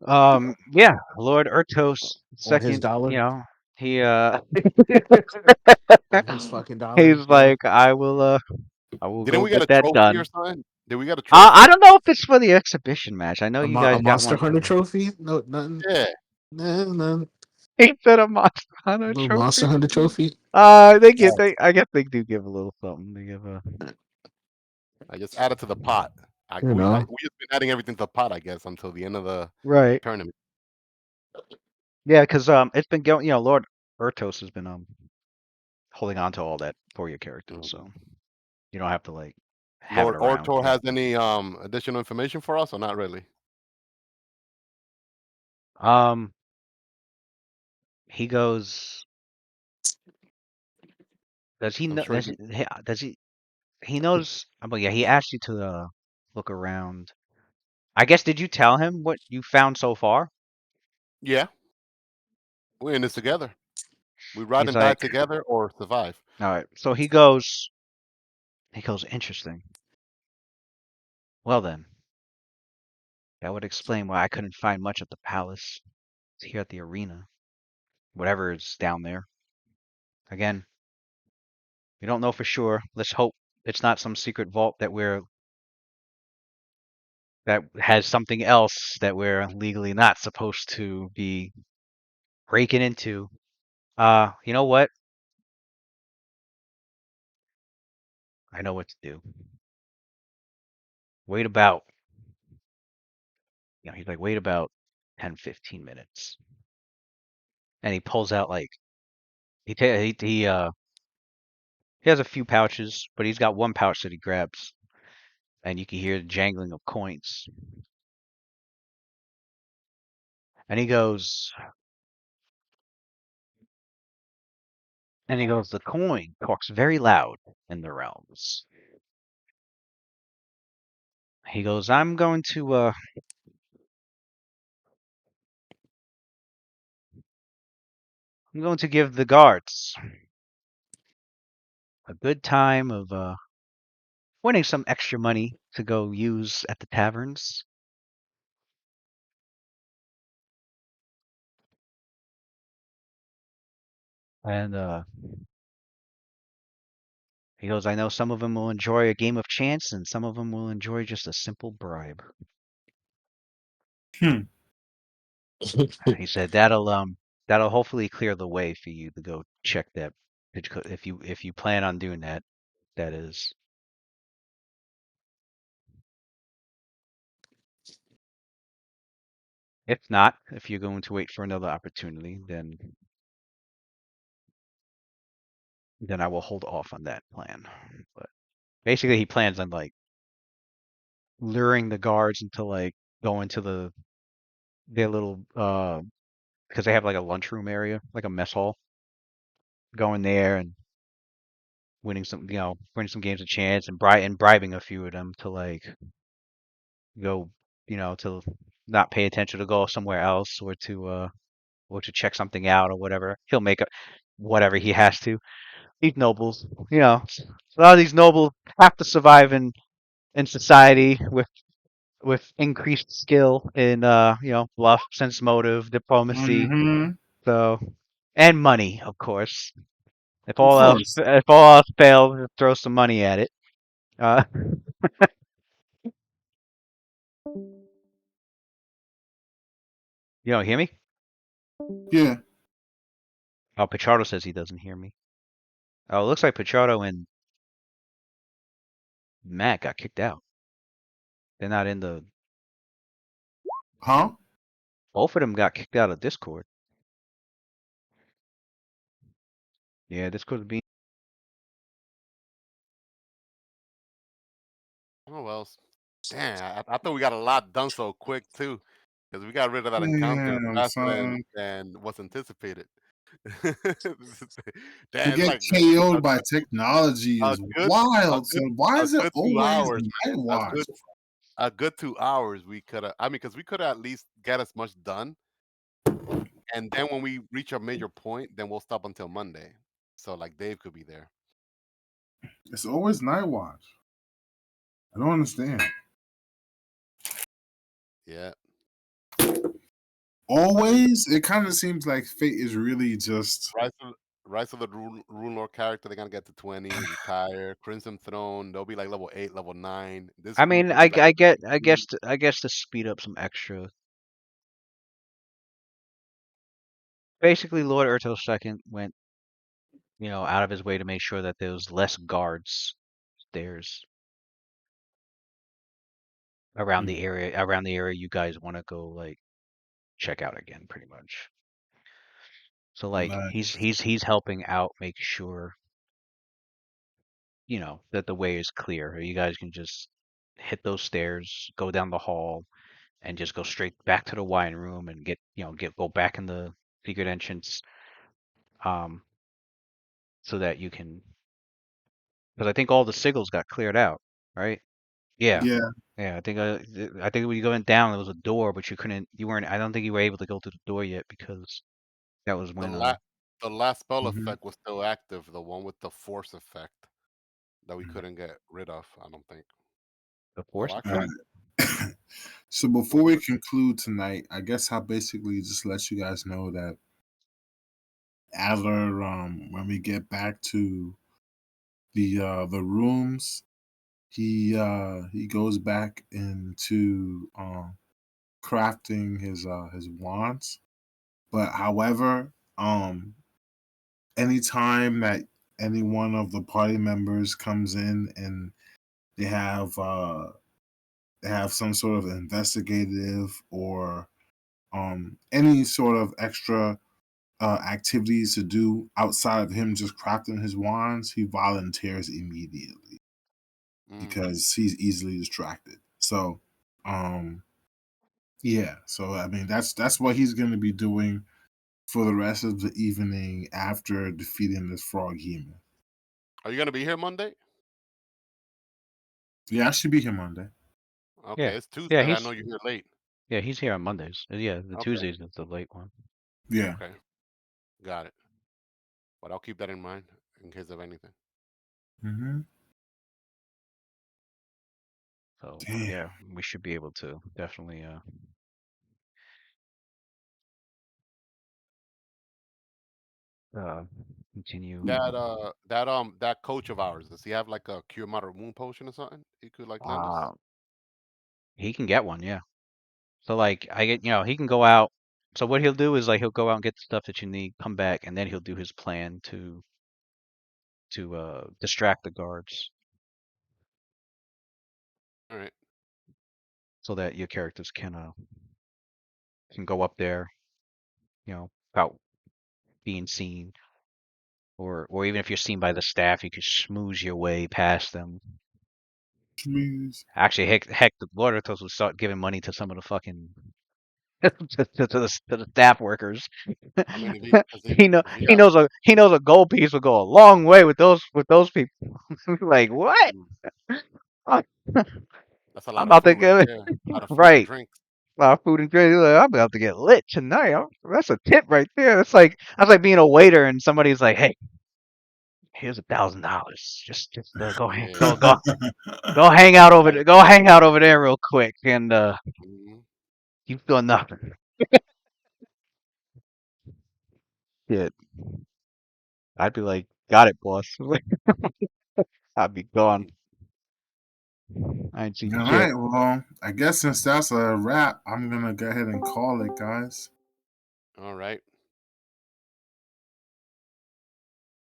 Yeah, Lord Ertos on his second, dollar? he On his fucking dollar, he's bro. like, I will Didn't go we get get a that trophy or done. something? Did we get a trophy? I don't know if it's for the exhibition match. I know you A guys got Monster one Hunter for. trophy? No, nothing. Yeah. Nah, nah. He said a Monster Hunter Little Monster trophy. Hunter trophy. They give. Yeah. I guess they do give a little something. They give a. I just added to the pot. You know. We just been adding everything to the pot, I guess, until the end of the Right. tournament. Yeah, because it's been going. Lord Ertos has been holding on to all that for your character, Mhm. so you don't have to like have it Lord around. Orto has any additional information for us or not really? Um, he goes. Does he I'm know? sure Does he? He knows. But yeah, he asked you to look around. I guess did you tell him what you found so far? yeah, we're in this together. We ride He's and die like, together or survive. all right. So he goes. Interesting. Well then, that would explain why I couldn't find much at the palace. It's here at the arena. Whatever is down there. Again, we don't know for sure. Let's hope it's not some secret vault that has something else that we're legally not supposed to be breaking into. You know what? I know what to do. Wait about, he's like, wait about 10, 15 minutes. And he pulls out like he has a few pouches, but he's got one pouch that he grabs, and you can hear the jangling of coins. And he goes, the coin talks very loud in the realms. He goes, I'm going to give the guards a good time of winning some extra money to go use at the taverns. And he goes, I know some of them will enjoy a game of chance, and some of them will enjoy just a simple bribe. Hmm. He said that'll hopefully clear the way for you to go check that if you plan on doing that. That is, if not, if you're going to wait for another opportunity, then I will hold off on that plan. But basically, he plans on like luring the guards into like going to their little because they have like a lunchroom area, like a mess hall. Going there and winning some games of chance and bribing a few of them to like go, to not pay attention, to go somewhere else or to check something out or whatever. He'll make up whatever he has to. These nobles, a lot of these nobles have to survive in society with increased skill in bluff, sense motive, diplomacy, Mm-hmm. so and money, of course. Of course. If all else fails, just throw some money at it. Uh, you don't hear me? Yeah. Oh, Pichardo says he doesn't hear me. Oh, it looks like Pichardo and Matt got kicked out. They're not in the. Huh? Both of them got kicked out of Discord. Yeah, Discord's being. Oh well. Damn, I thought we got a lot done so quick too, because we got rid of that encounter Damn, faster than son. was anticipated. To Damn, it's get like a, KO'd by technology a is good a wild. So good why a is it good two always hours, night man. watch? A good 2 hours we could have. I mean, because we could at least get as much done, and then when we reach a major point, then we'll stop until Monday. So like Dave could be there. It's always night watch. I don't understand. Yeah. Always, it kind of seems like fate is really just. Rise of the Rune Lord character, they're gonna get to 20, retire. Crimson Throne, they'll be like level 8, level 9. This I group mean, will be like I guess to speed up some extra. Basically, Lord Urto II went, out of his way to make sure that there was less guards stairs around the area you guys want to go like check out again, pretty much. So like Nice. he's helping out, make sure that the way is clear. You guys can just hit those stairs, go down the hall, and just go straight back to the wine room and go back in the secret entrance, um, so that you can. Because I think all the sigils got cleared out, right? Yeah, Yeah, yeah. I think when you went down, there was a door, but you couldn't. You weren't. I don't think you were able to go through the door yet because that was the when the last spell hmm effect was still active, the one with the force effect that we Mm. couldn't get rid of, I don't think. the Oh, force All effect. actually, right. So before was we it? conclude tonight, I guess I'll basically just let you guys know that Adler, when we get back to the rooms, he goes back into crafting his wands. But however, anytime that any one of the party members comes in and they have uh they have some sort of investigative or any sort of extra activities to do outside of him just crafting his wands, he volunteers immediately Mm. because he's easily distracted. So, um, yeah. So I mean, that's what he's going to be doing for the rest of the evening after defeating this frog human. Are you gonna be here Monday? Yeah, I should be here Monday. Yeah, Okay, it's yeah. Tuesday. I know you're here late. He's here on Mondays. Yeah, the Okay, Tuesdays is the late one. Yeah. okay, got it. But I'll keep that in mind in case of anything. Mm-hmm. So Damn. yeah, we should be able to definitely uh continue. That coach of ours, does he have like a cure moderate wound potion or something? He could like lend us. Uh, he can get one, yeah. So like he can go out. So what he'll do is like he'll go out and get the stuff that you need, come back, and then he'll do his plan to distract the guards All right. so that your characters can go up there, without being seen, or even if you're seen by the staff, you can schmooze your way past them. Please. Actually, heck, the Lord of will start giving money to some of the fucking to the staff workers. I mean, if he, cause if he got, He knows a gold piece will go a long way with those people. Like what? mm, I'm that's a lot of about to food right get there. A lot of food and right. drinks. A lot of food and drink. Like, I'm about to get lit tonight. That's a tip right there. That's like being a waiter and somebody's like, "Hey, here's $1,000. Just Yeah. go hang out over there. Go hang out over there real quick, and Mhm. you feel nothing." Shit, I'd be like, "Got it, boss." I'd be gone. I ain't seen All shit. right. Well, I guess since that's a wrap, I'm gonna go ahead and call it, guys. All right.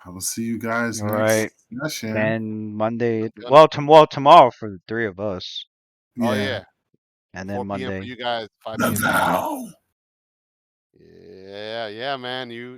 I will see you guys All next right. session. Then Monday. Sounds good. Well, tomorrow for the three of us. Oh yeah, And 4 then p.m. for Monday, you guys, 5 The p.m. for me. vow. Yeah, yeah, man. You